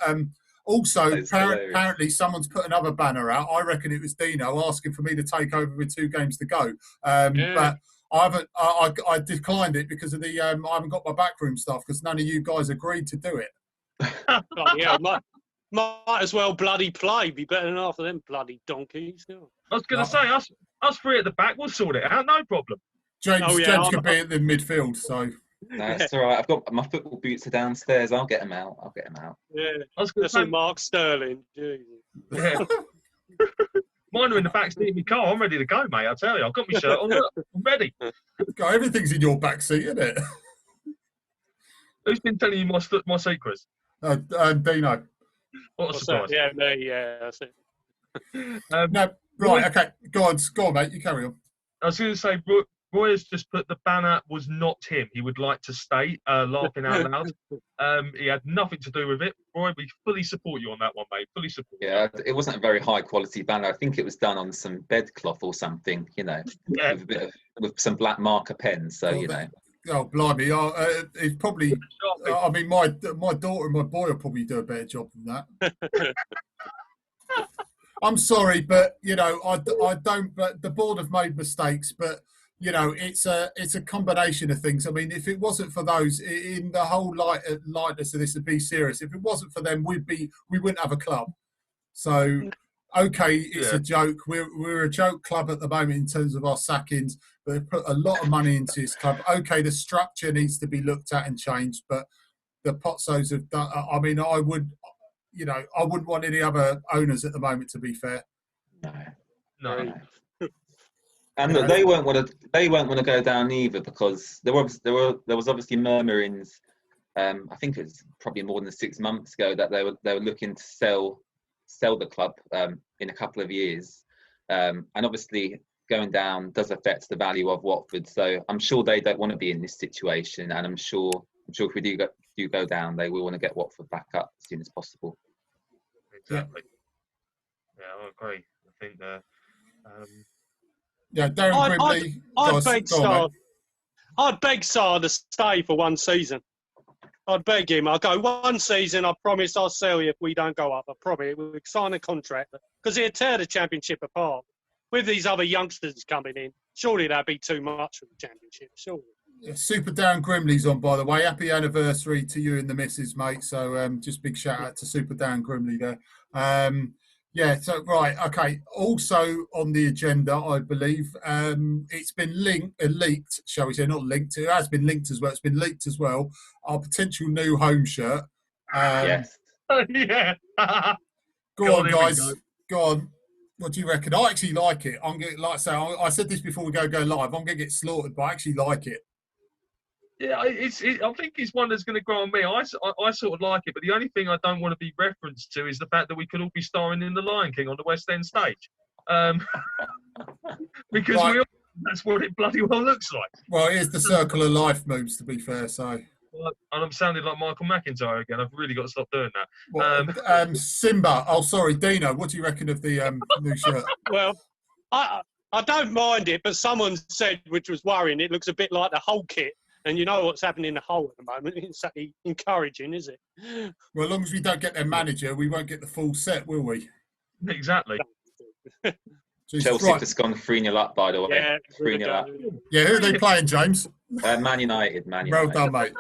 also, apparently, someone's put another banner out. I reckon it was Deano asking for me to take over with 2 games to go. But I haven't. I declined it because of the. I haven't got my backroom stuff because none of you guys agreed to do it. Yeah, might as well bloody play. Be better than half of them bloody donkeys. Yeah. I was going to say us 3 at the back. We'll sort it out. No problem. James could be at the midfield, so. No, it's all right. I've got my football boots are downstairs. I'll get them out. Yeah, I was going to say Mark Sterling. Jeez. Yeah. Mine banner in the back seat of my car. I'm ready to go, mate. I tell you, I've got my shirt on. Look, I'm ready. God, everything's in your back seat, isn't it? Who's been telling you my secrets? Deano. What a surprise! Yeah, me, yeah, that's it. No, right, okay. Go on, mate. You carry on. I was going to say, Roy has just put the banner was not him. He would like to stay, laughing out loud. He had nothing to do with it. Roy, we fully support you on that one, mate. Fully support. Yeah, it wasn't a very high quality banner. I think it was done on some bedcloth or something, with a bit with some black marker pens. So Oh, blimey! It's probably. I mean, my daughter and my boy will probably do a better job than that. I'm sorry, but I don't. But the board have made mistakes. But it's a combination of things. I mean, if it wasn't for those, in the whole lightness of this, to be serious, if it wasn't for them, we wouldn't have a club. So, okay, it's a joke. We're a joke club at the moment in terms of our sackings. But they've put a lot of money into this club. Okay, the structure needs to be looked at and changed, but the Pozzos have done. I mean, I wouldn't want any other owners at the moment. To be fair, no. And look, they won't want to go down either, because there was obviously murmurings. I think it was probably more than 6 months ago that they were looking to sell the club in a couple of years, and obviously going down does affect the value of Watford. So I'm sure they don't want to be in this situation, and I'm sure if we do go down, they will want to get Watford back up as soon as possible. Exactly. Yeah, I agree. I think Darren Grimley. I'd beg Sarr to stay for one season. I'd beg him. I'll go one season. I promise I'll sell you if we don't go up. I promise. We'll sign a contract, because it'll tear the Championship apart. With these other youngsters coming in, surely that'd be too much for the Championship. Surely. Yeah, Super Darren Grimley's on, by the way. Happy anniversary to you and the missus, mate. So just big shout out to Super Darren Grimley there. So right, okay. Also on the agenda, I believe it's been leaked, shall we say? Not linked. It has been linked as well. It's been leaked as well. Our potential new home shirt. Yes. Yeah. Go on, guys. Go on. What do you reckon? I actually like it. I'm getting, like I say, I said this before we go live. I'm going to get slaughtered, but I actually like it. Yeah, I think it's one that's going to grow on me. I sort of like it, but the only thing I don't want to be referenced to is the fact that we could all be starring in The Lion King on the West End stage. Because right. That's what it bloody well looks like. Well, it is the circle of life moves, to be fair, so... And I'm sounding like Michael McIntyre again. I've really got to stop doing that. Well, Simba. Oh, sorry, Deano. What do you reckon of the new shirt? Well, I don't mind it, but someone said, which was worrying, it looks a bit like the Hull kit. And you know what's happening in the Hull at the moment. It's exactly encouraging, is it? Well, as long as we don't get their manager, we won't get the full set, will we? Exactly. Chelsea have just gone 3-0 up, by the way. Yeah, 3-0 up. Yeah, who are they playing, James? Man United. Well done, mate.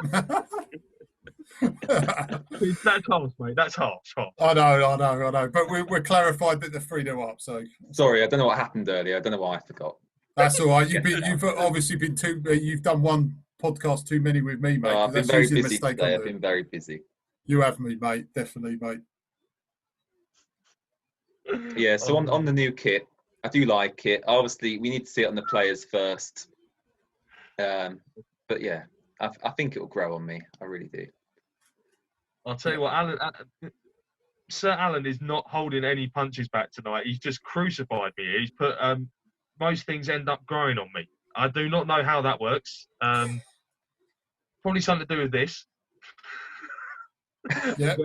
That's harsh, mate. That's harsh. I know. But we're clarified that they're 3-0 up. So sorry, I don't know what happened earlier. I don't know why I forgot. That's all right. You've obviously been you've done one podcast too many with me, mate. I've been very busy today. I've been very busy. You have me, mate. Definitely, mate. Yeah. So on the new kit, I do like it. Obviously, we need to see it on the players first. But yeah, I think it will grow on me. I really do. I'll tell you what, Sir Alan is not holding any punches back tonight. He's just crucified me. He's put most things end up growing on me. I do not know how that works. Probably something to do with this. Yeah.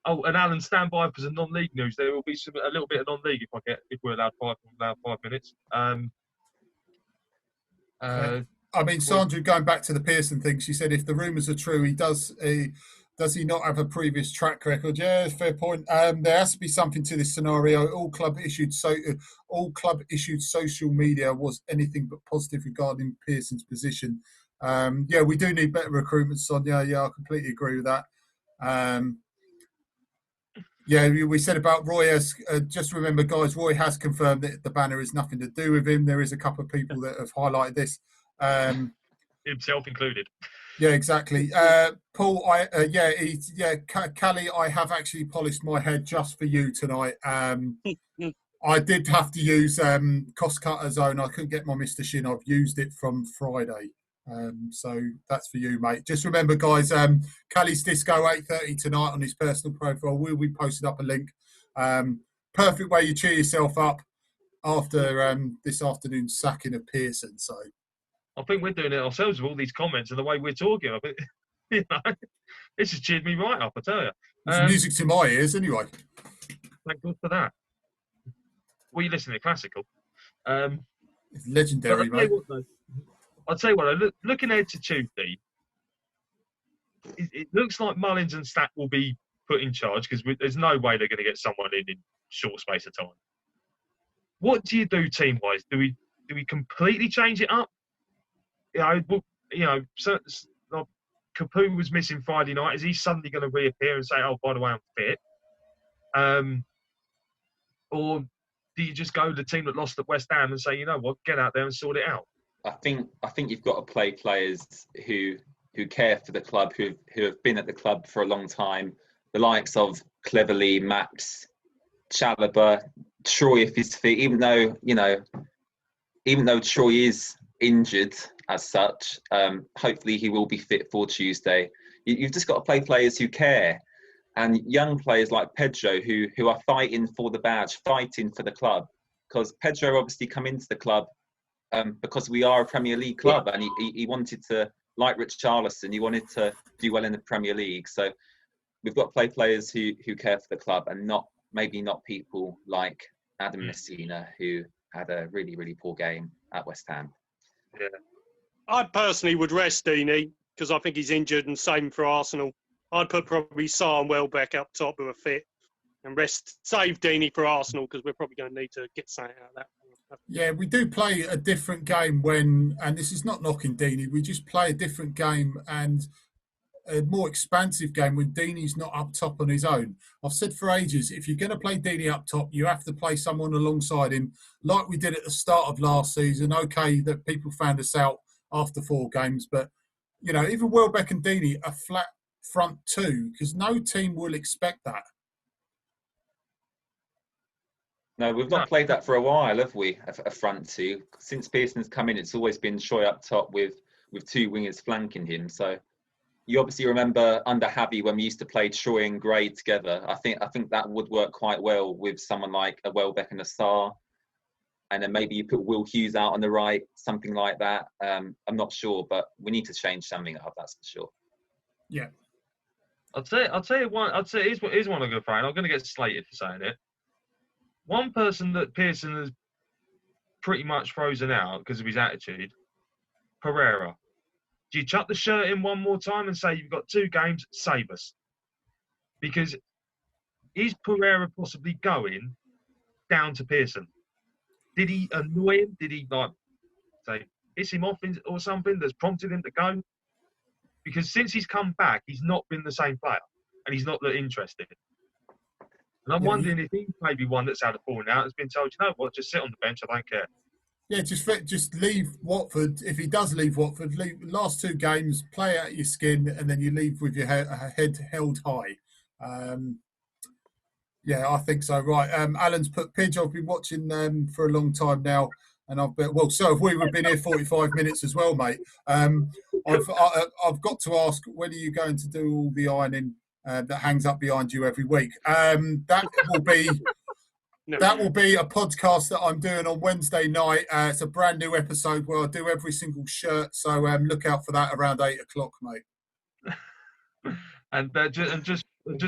And Alan, stand by for some non-league news. There will be a little bit of non-league if we're allowed 5 minutes. I mean, Sandra, going back to the Pearson thing, she said if the rumours are true, does he not have a previous track record? Yeah, fair point. There has to be something to this scenario. All club issued social media was anything but positive regarding Pearson's position. Yeah, we do need better recruitment, Sonia. Yeah, I completely agree with that. Yeah, we said about Roy. Just remember, guys, Roy has confirmed that the banner has nothing to do with him. There is a couple of people that have highlighted this. Himself included. Yeah, exactly. Paul, Callie, I have actually polished my head just for you tonight. I did have to use Cost Cutter Zone. I couldn't get my Mr. Shin. I've used it from Friday. So that's for you, mate. Just remember, guys, Callie's Disco 8:30 tonight on his personal profile. We'll be posting up a link. Perfect way you cheer yourself up after this afternoon's sacking of Pearson. So I think we're doing it ourselves with all these comments and the way we're talking. I think, this has cheered me right up, I tell you. it's music to my ears, anyway. Thank God for that. Well, you listen to classical. It's legendary, mate. I'll tell you what, looking ahead to Tuesday, it looks like Mullins and Stack will be put in charge because there's no way they're going to get someone in short space of time. What do you do team-wise? Do we completely change it up? So Capu was missing Friday night. Is he suddenly going to reappear and say, "Oh, by the way, I'm fit"? Or do you just go to the team that lost at West Ham and say, "You know what, get out there and sort it out"? I think you've got to play players who care for the club, who have been at the club for a long time. The likes of Cleverley, Max, Chalobah, Troy if he's fit. Even though Troy is injured as such, hopefully he will be fit for Tuesday. You've just got to play players who care, and young players like Pedro who are fighting for the badge, fighting for the club. Because Pedro obviously come into the club because we are a Premier League club, and he wanted to, like Richarlison, he wanted to do well in the Premier League. So we've got to play players who care for the club, and not people like Adam Messina, who had a really, really poor game at West Ham. Yeah. I personally would rest Deany because I think he's injured, and same for Arsenal. I'd put probably Sarr and Welbeck up top who are fit, and save Deany for Arsenal because we're probably going to need to get something out of that. Yeah, we do play a different game and this is not knocking Deany, we just play a different game and a more expansive game when Deany's not up top on his own. I've said for ages, if you're going to play Deany up top, you have to play someone alongside him, like we did at the start of last season. Okay, that people found us out after 4 games, but even Welbeck and Deany are flat front two because no team will expect that. No, we've not played that for a while, have we? A front two. Since Pearson's come in, it's always been Troy up top with 2 wingers flanking him. So you obviously remember under Javi when we used to play Troy and Gray together. I think that would work quite well with someone like a Welbeck and a Sarr. And then maybe you put Will Hughes out on the right, something like that. I'm not sure, but we need to change something up, that's for sure. Yeah. I'll tell you one. Here's one I'm going to throw in. I'm going to get slated for saying it. One person that Pearson has pretty much frozen out because of his attitude, Pereira. Do you chuck the shirt in one more time and say, "You've got 2 games, save us"? Because is Pereira possibly going down to Pearson? Did he annoy him? Did he say piss him off or something that's prompted him to go? Because since he's come back, he's not been the same player, and he's not that interested. And I'm wondering if he's maybe one that's had a falling out, has been told, "You know what, just sit on the bench, I don't care." Yeah, just leave Watford. If he does leave Watford, leave last 2 games, play out your skin, and then you leave with your head held high. Yeah, I think so. Right, Alan's put Pidge. I've been watching for a long time now, and so have we. We've been here 45 minutes as well, mate. I've got to ask, when are you going to do all the ironing that hangs up behind you every week? That will be a podcast that I'm doing on Wednesday night. It's a brand new episode where I do every single shirt. So look out for that around 8 o'clock, mate. And just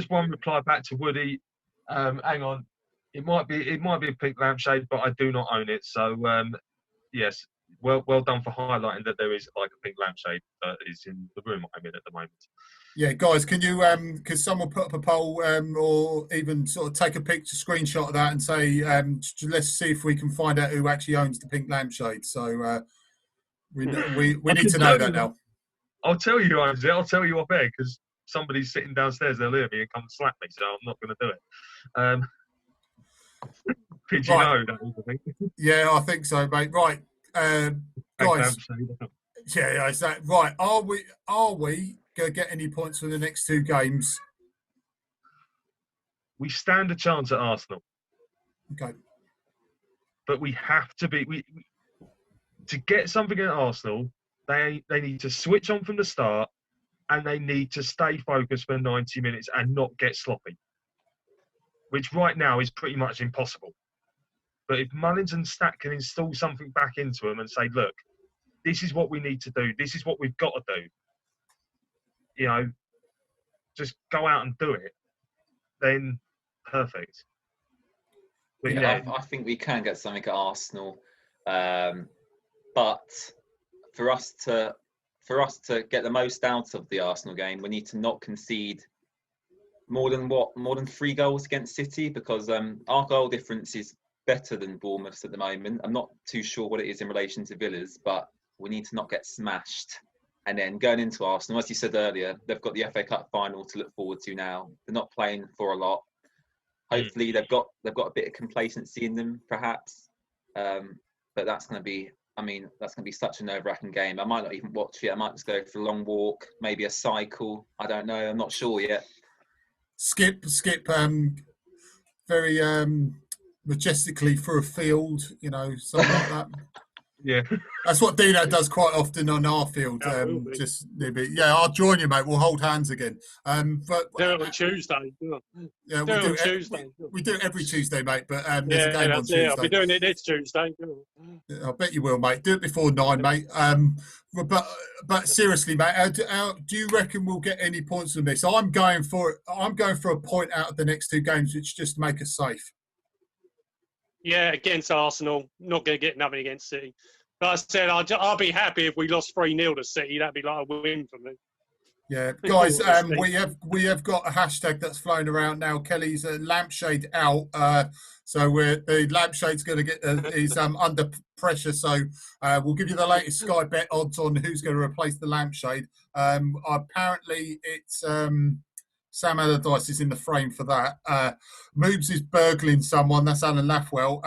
one reply back to Woody. Hang on, it might be a pink lampshade, but I do not own it. So yes, well done for highlighting that there is like a pink lampshade that is in the room I'm in at the moment. Yeah, guys, can you because someone put up a poll or even sort of take a picture, screenshot of that, and say let's see if we can find out who actually owns the pink lampshade. So we need to know that now. I'll tell you who owns it. I'll tell you off air because somebody's sitting downstairs. They'll hear me and come slap me. So I'm not going to do it. Pidge, right. I think. Yeah, I think so, mate. Right, guys. Yeah, is that right? Are we going to get any points for the next two games? We stand a chance at Arsenal, Okay. but we have to be. To get something at Arsenal, they need to switch on from the start, and they need to stay focused for 90 minutes and not get sloppy, which right now is pretty much impossible. But if Mullins and Stack can install something back into them and say, look, this is what we need to do, this is what we've got to do, you know, just go out and do it, then perfect. But I think we can get something at Arsenal, but for us to get the most out of the Arsenal game, we need to not concede more than 3 goals against City, because our goal difference is better than Bournemouth's at the moment. I'm not too sure what it is in relation to Villa's, but we need to not get smashed. And then going into Arsenal, as you said earlier, they've got the FA Cup final to look forward to now. They're not playing for a lot. Hopefully they've got a bit of complacency in them, perhaps. But that's going to be such a nerve-wracking game. I might not even watch it. I might just go for a long walk, maybe a cycle. I don't know. I'm not sure yet. Skip, very majestically through a field, something like that. Yeah, that's what Deano does quite often on our field. I'll join you, mate. We'll hold hands again. But do it on Tuesday. Yeah, we do it every Tuesday, mate. But there's a game on Tuesday. I'll be doing it this Tuesday. I bet you will, mate. Do it before 9, mate. But seriously, mate, do you reckon we'll get any points from this? I'm going for a point out of the next 2 games, which just to make us safe. Yeah, against Arsenal. Not going to get nothing against City. But I said I'll be happy if we lost 3-0 to City. That'd be like a win for me. Yeah, guys, we have got a hashtag that's flown around now. Kelly's lampshade out, so the lampshade's going to get is under pressure. So we'll give you the latest Sky Bet odds on who's going to replace the lampshade. Apparently, it's Sam Allardyce is in the frame for that. Moobs is burgling someone. That's Alan Lathwell.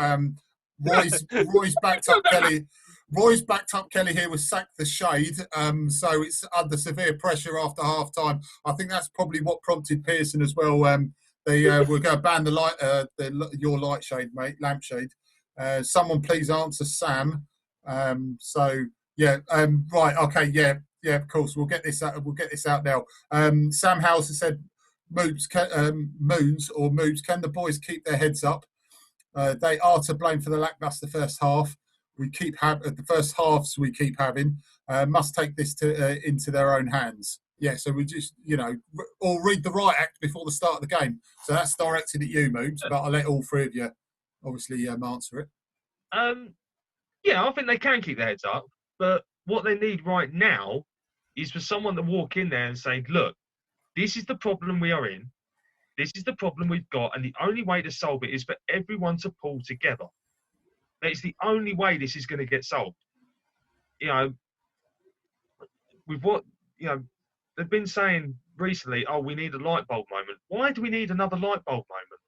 Roy's backed up Kelly. Roy's backed up Kelly here with sack the shade. So it's under severe pressure after half time. I think that's probably what prompted Pearson as well. They were going to ban the light, your light shade, mate, lampshade. Someone please answer Sam. Right, okay, yeah, of course. We'll get this out now. Sam Hauser said, Moobs, can the boys keep their heads up? They are to blame for the lacklustre first half. We keep the first halves we keep having. Must take this into their own hands. Yeah, so we just, all read the right act before the start of the game. So that's directed at you, Moobs, but I'll let all 3 of you obviously answer it. I think they can keep their heads up, but what they need right now is for someone to walk in there and say, look, this is the problem we are in. This is the problem we've got, and the only way to solve it is for everyone to pull together. It's the only way this is going to get solved. They've been saying recently, we need a light bulb moment. Why do we need another light bulb moment?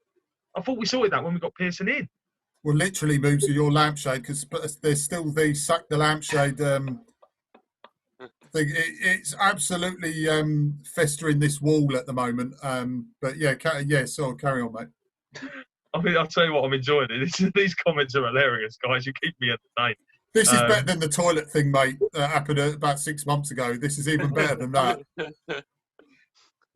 I thought we sorted that when we got Pearson in. Well, literally moves to your lampshade, because there's still the sack the lampshade thing. It's absolutely festering this wall at the moment. So carry on, mate. I mean, I'll tell you what, I'm enjoying it. These comments are hilarious, guys. You keep me entertained. This is better than the toilet thing, mate, that happened about 6 months ago. This is even better than that. I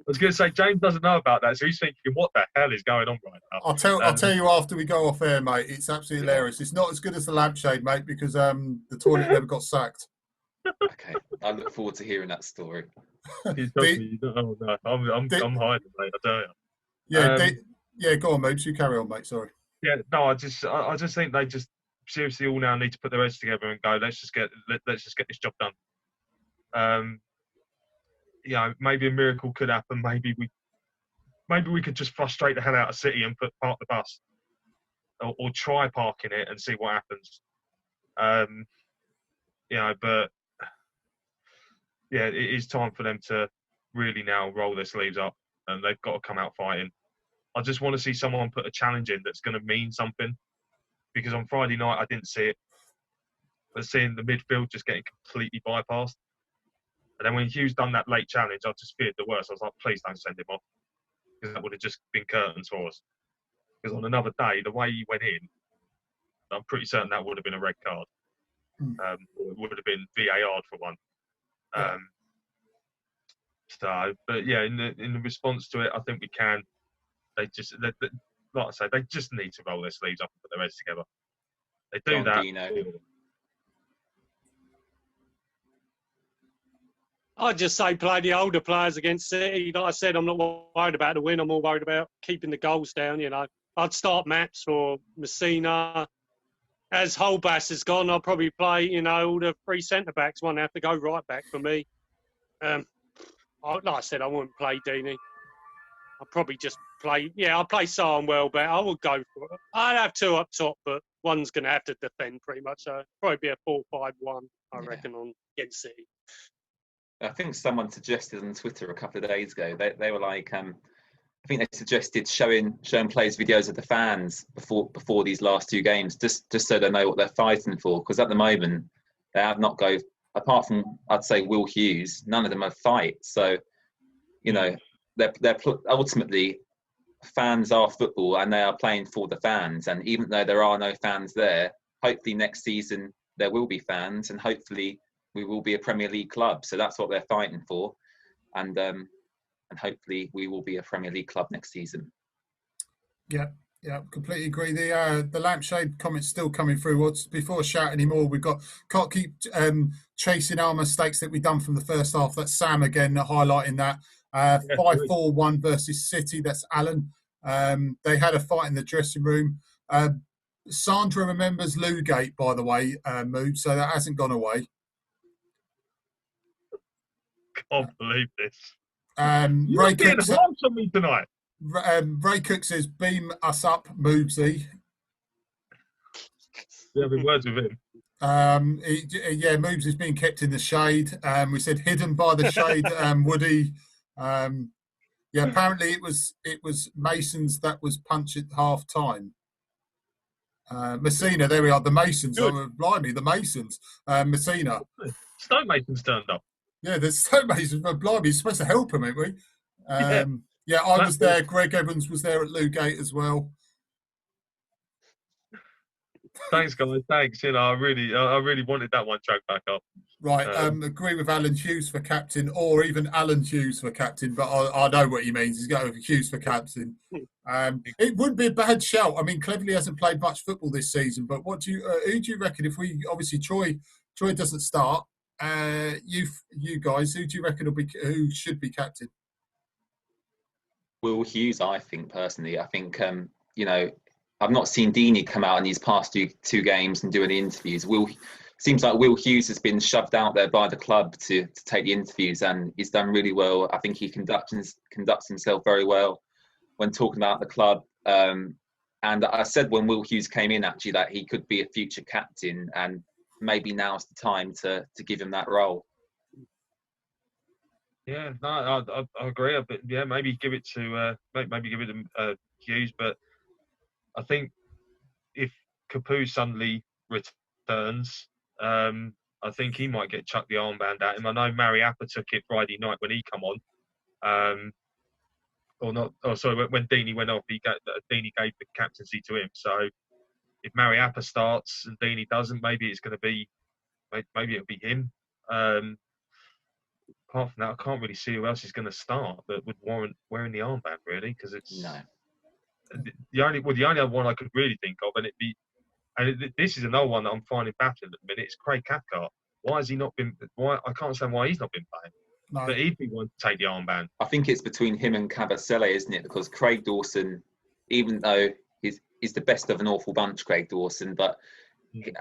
was going to say, James doesn't know about that, so he's thinking, what the hell is going on right now? I'll tell you after we go off air, mate. It's absolutely hilarious. It's not as good as the lampshade, mate, because the toilet never got sacked. Okay, I look forward to hearing that story. I'm hiding, mate, I tell you. Yeah, go on, Moobs. You carry on, mate. Sorry. Yeah, no, I just think they just seriously all now need to put their heads together and go, let's just get this job done. Maybe a miracle could happen. Maybe we could just frustrate the hell out of City and park the bus, or try parking it and see what happens. It is time for them to really now roll their sleeves up, and they've got to come out fighting. I just want to see someone put a challenge in that's going to mean something, because on Friday night I didn't see it. but seeing the midfield just getting completely bypassed. And then when Hughes done that late challenge, I just feared the worst. I was like, please don't send him off, because that would have just been curtains for us. Because on another day, the way he went in, I'm pretty certain that would have been a red card. Or it would have been VAR'd for one. But yeah, in the response to it, I think we can. Like I say, they just need to roll their sleeves up and put their heads together. They do that. Deano. I'd just say play the older players against City. Like I said, I'm not worried about the win. I'm more worried about keeping the goals down. You know, I'd start Maps or Messina. As Holbass has gone, I'll probably play, you know, all the three centre backs. One have to go right back for me. Like I said, I wouldn't play Deany. I'll probably just play. Yeah, I'll play Sarn well, but I would go for it. I'd have two up top, but one's going to have to defend pretty much. So probably be a 4-5-1, I reckon, on against City. I think someone suggested on Twitter a couple of days ago. They were like, I think they suggested showing players videos of the fans before these last two games, just so they know what they're fighting for. Because at the moment, they have not go, apart from I'd say Will Hughes, none of them have fight. So, you know, they're ultimately fans are football, and they are playing for the fans. And even though there are no fans there, hopefully next season there will be fans, and hopefully we will be a Premier League club. So that's what they're fighting for, and hopefully we will be a Premier League club next season. Yeah, completely agree. The lampshade comments still coming through. Before I shout anymore, can't keep chasing our mistakes that we've done from the first half. That's Sam again highlighting that. 5-4-1 versus City. That's Alan. They had a fight in the dressing room. Sandra remembers Lugate, by the way, Moob, so that hasn't gone away. Can't believe this. Ray Cook harsh on me tonight. Ray Cook says, "Beam us up, Moobsy." Yeah, I've been words with him. Moobs is being kept in the shade. We said hidden by the shade. Woody. Apparently it was Masons that was punched at half time. Messina, there we are. The Masons. Oh, blimey, the Masons. Messina. Stonemasons turned up. Yeah, the Stonemasons. Blimey, you're supposed to help them, ain't we? I was there. Greg Evans was there at Lugate as well. Thanks, guys. Thanks. You know, I really wanted that one track back up. Right. Agree with Alan Hughes for captain, or even Alan Hughes for captain, but I know what he means. He's going with Hughes for captain. It wouldn't be a bad shout. I mean, Cleverley hasn't played much football this season, but who do you reckon? If we obviously Troy doesn't start, you guys, who do you reckon who should be captain? Will Hughes, I think personally. I think you know, I've not seen Deany come out in these past two games and do any interviews. Seems like Will Hughes has been shoved out there by the club to take the interviews, and he's done really well. I think he conducts himself very well when talking about the club. And I said when Will Hughes came in, actually, that he could be a future captain, and maybe now's the time to give him that role. Yeah, no, I agree. But yeah, maybe give it to Hughes. But I think if Capoue suddenly returns, I think he might get chucked the armband at him. I know Mariappa took it Friday night when he come on. When Deany went off, Deany gave the captaincy to him. So if Mariappa starts and Deany doesn't, maybe it'll be him. Apart from that, I can't really see who else is going to start that would warrant wearing the armband, really, because it's the only other one I could really think of, this is another one that I'm finding baffling at the minute. It's Craig Cathcart. Why has he not been? I can't understand why he's not been playing. No. But he'd be one to take the armband. I think it's between him and Kabasele, isn't it? Because Craig Dawson, even though he's the best of an awful bunch, Craig Dawson, but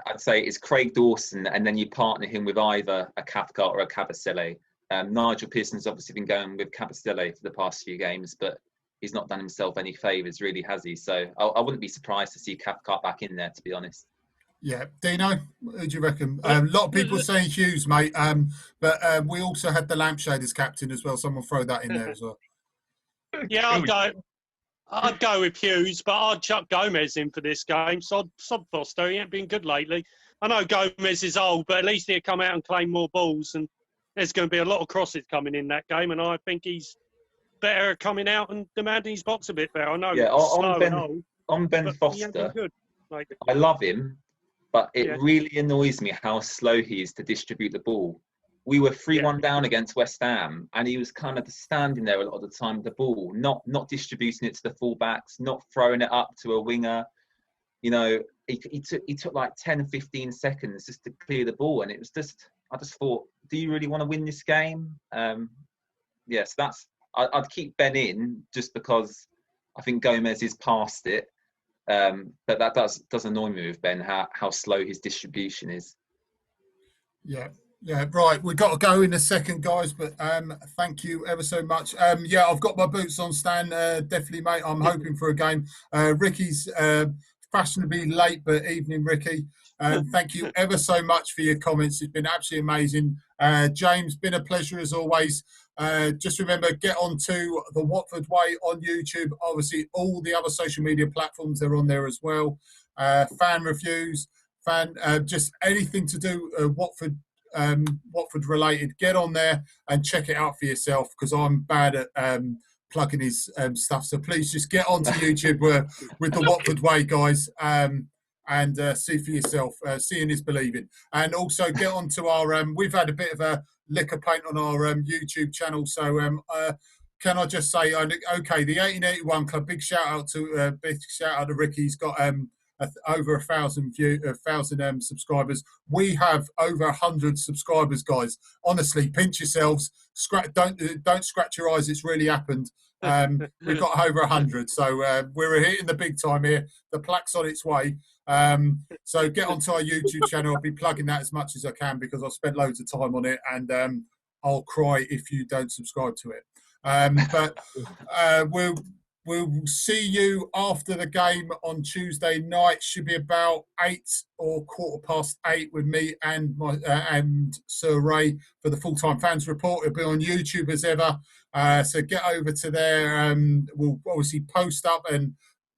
I'd say it's Craig Dawson, and then you partner him with either a Cathcart or a Kabasele. Nigel Pearson's obviously been going with Kabasele for the past few games, but he's not done himself any favours, really, has he? So I wouldn't be surprised to see Cathcart back in there, to be honest. Yeah, Deano, who do you reckon? A lot of people saying Hughes, mate, but we also had the lampshade as captain as well. Someone throw that in there as well. Yeah, I'd go with Hughes, but I'd chuck Gomez in for this game. Sod Foster, he ain't been good lately. I know Gomez is old, but at least he'll come out and claim more balls. And there's going to be a lot of crosses coming in that game. And I think he's better at coming out and demanding his box a bit better. I know Yeah, he's slow and old. on Ben but he has been Foster, good. Like, I love him, but it Yeah. really annoys me how slow he is to distribute the ball. We were 3-1 down against West Ham, and he was kind of standing there a lot of the time with the ball, not distributing it to the fullbacks, not throwing it up to a winger. You know, he took like 10, 15 seconds just to clear the ball, and it was just, I just thought, do you really want to win this game? Yes, I'd keep Ben in just because I think Gomez is past it. But that does annoy me with Ben, how slow his distribution is. Yeah, right. We've got to go in a second, guys, but thank you ever so much. Yeah, I've got my boots on, Stan. Definitely, mate. I'm hoping for a game. Ricky's fashionably late, but evening, Ricky. Thank you ever so much for your comments. It's been absolutely amazing. James, been a pleasure as always. Just remember, get onto the Watford Way on YouTube. Obviously, all the other social media platforms are on there as well. Fan reviews, just anything to do Watford related. Get on there and check it out for yourself, because I'm bad at plugging his stuff. So please just get onto YouTube with the Watford Way, guys. And see for yourself. Seeing is believing. And also get onto our, we've had a bit of a lick of paint on our YouTube channel. So can I just say, okay, the 1881 Club, big shout out to Ricky. He's got over 1,000 subscribers. We have over 100 subscribers, guys. Honestly, pinch yourselves. Don't scratch your eyes. It's really happened. We've got over 100, so we're hitting the big time here. The plaque's on its way. So get onto our YouTube channel. I'll be plugging that as much as I can, because I've spent loads of time on it, and I'll cry if you don't subscribe to it. But we'll see you after the game on Tuesday night. Should be about 8 or 8:15 with me and Sir Ray for the Full-Time Fans Report. It'll be on YouTube as ever. So get over to there. We'll obviously post up and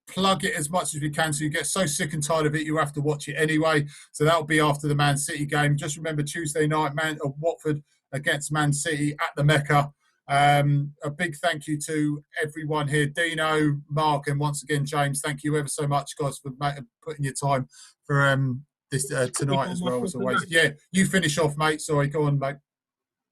plug it as much as we can, so you get so sick and tired of it you have to watch it anyway. So that'll be after the Man City game. Just remember, Tuesday night, Watford against Man City at the Mecca. A big thank you to everyone here, Deano, Mark, and once again James. Thank you ever so much, guys, for putting your time for this tonight as well as always. Yeah, you finish off, mate. Sorry, go on, mate.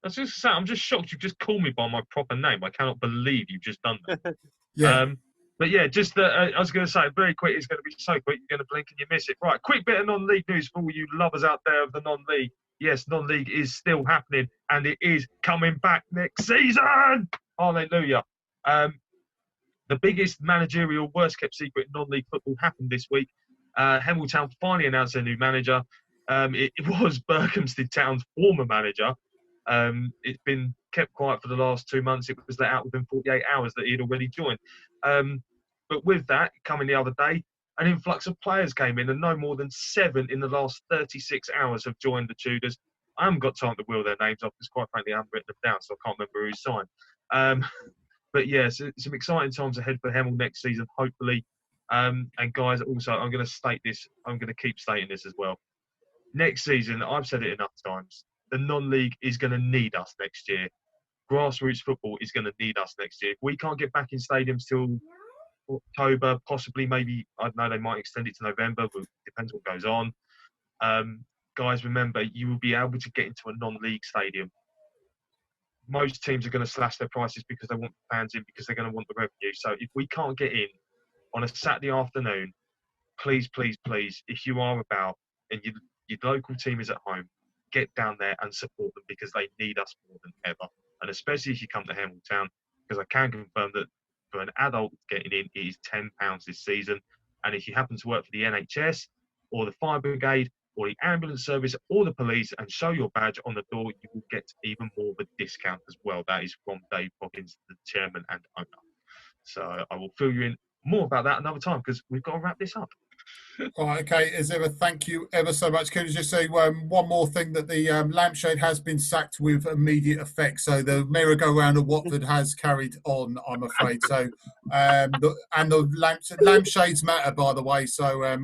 I was just saying, I'm just shocked you've just called me by my proper name. I cannot believe you've just done that. Yeah. But yeah, just I was going to say, very quick, it's going to be so quick, you're going to blink and you miss it. Right, quick bit of non-league news for all you lovers out there of the non-league. Yes, non-league is still happening, and it is coming back next season. Hallelujah. The biggest managerial worst-kept secret in non-league football happened this week. Hemel Town finally announced their new manager. It was Berkhamsted Town's former manager. It's been kept quiet for the last 2 months. It was let out within 48 hours that he had already joined. But with that, coming the other day, an influx of players came in, and no more than 7 in the last 36 hours have joined the Tudors. I haven't got time to wheel their names off, because quite frankly I haven't written them down, so I can't remember who's signed. But yeah, so some exciting times ahead for Hemel next season, hopefully. And guys, also, I'm going to state this. I'm going to keep stating this as well. Next season, I've said it enough times, the non-league is going to need us next year. Grassroots football is going to need us next year. If we can't get back in stadiums till October, possibly, maybe, I don't know, they might extend it to November, but it depends what goes on. Guys, remember, you will be able to get into a non-league stadium. Most teams are going to slash their prices because they want fans in, because they're going to want the revenue. So if we can't get in on a Saturday afternoon, please, please, please, if you are about and your local team is at home, get down there and support them, because they need us more than ever. And especially if you come to Hemel Town, because I can confirm that for an adult getting in, it is £10 this season. And if you happen to work for the NHS or the fire brigade or the ambulance service or the police and show your badge on the door, you will get even more of a discount as well. That is from Dave Boggins, the chairman and owner. So I will fill you in more about that another time, because we've got to wrap this up. Right, okay, as ever, thank you ever so much. Can I just say one more thing, that the lampshade has been sacked with immediate effect. So the merry-go-round of Watford has carried on, I'm afraid. So, the lampshades matter, by the way. So,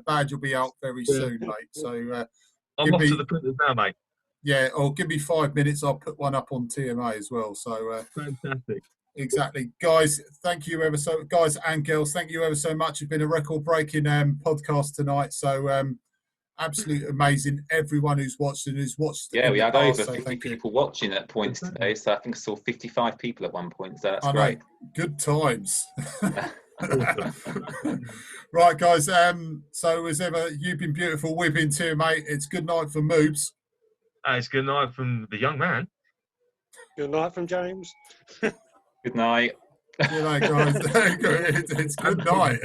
badge will be out very soon, mate. So, I'm off to the printers now, mate. yeah, or give me 5 minutes. I'll put one up on TMA as well. So, Fantastic. exactly, guys. Thank you ever so, guys and girls. Thank you ever so much. It's been a record-breaking podcast tonight. So, absolutely amazing. Everyone who's watched and who's watched. Yeah, we had past, over so 50 people watching at points today. So I think I saw 55 people at one point. So that's great. Good times. Right, guys. So as ever, you've been beautiful. We've been too, mate. It's good night for Moobs. It's good night from the young man. Good night from James. Good night. Guys. It's good night.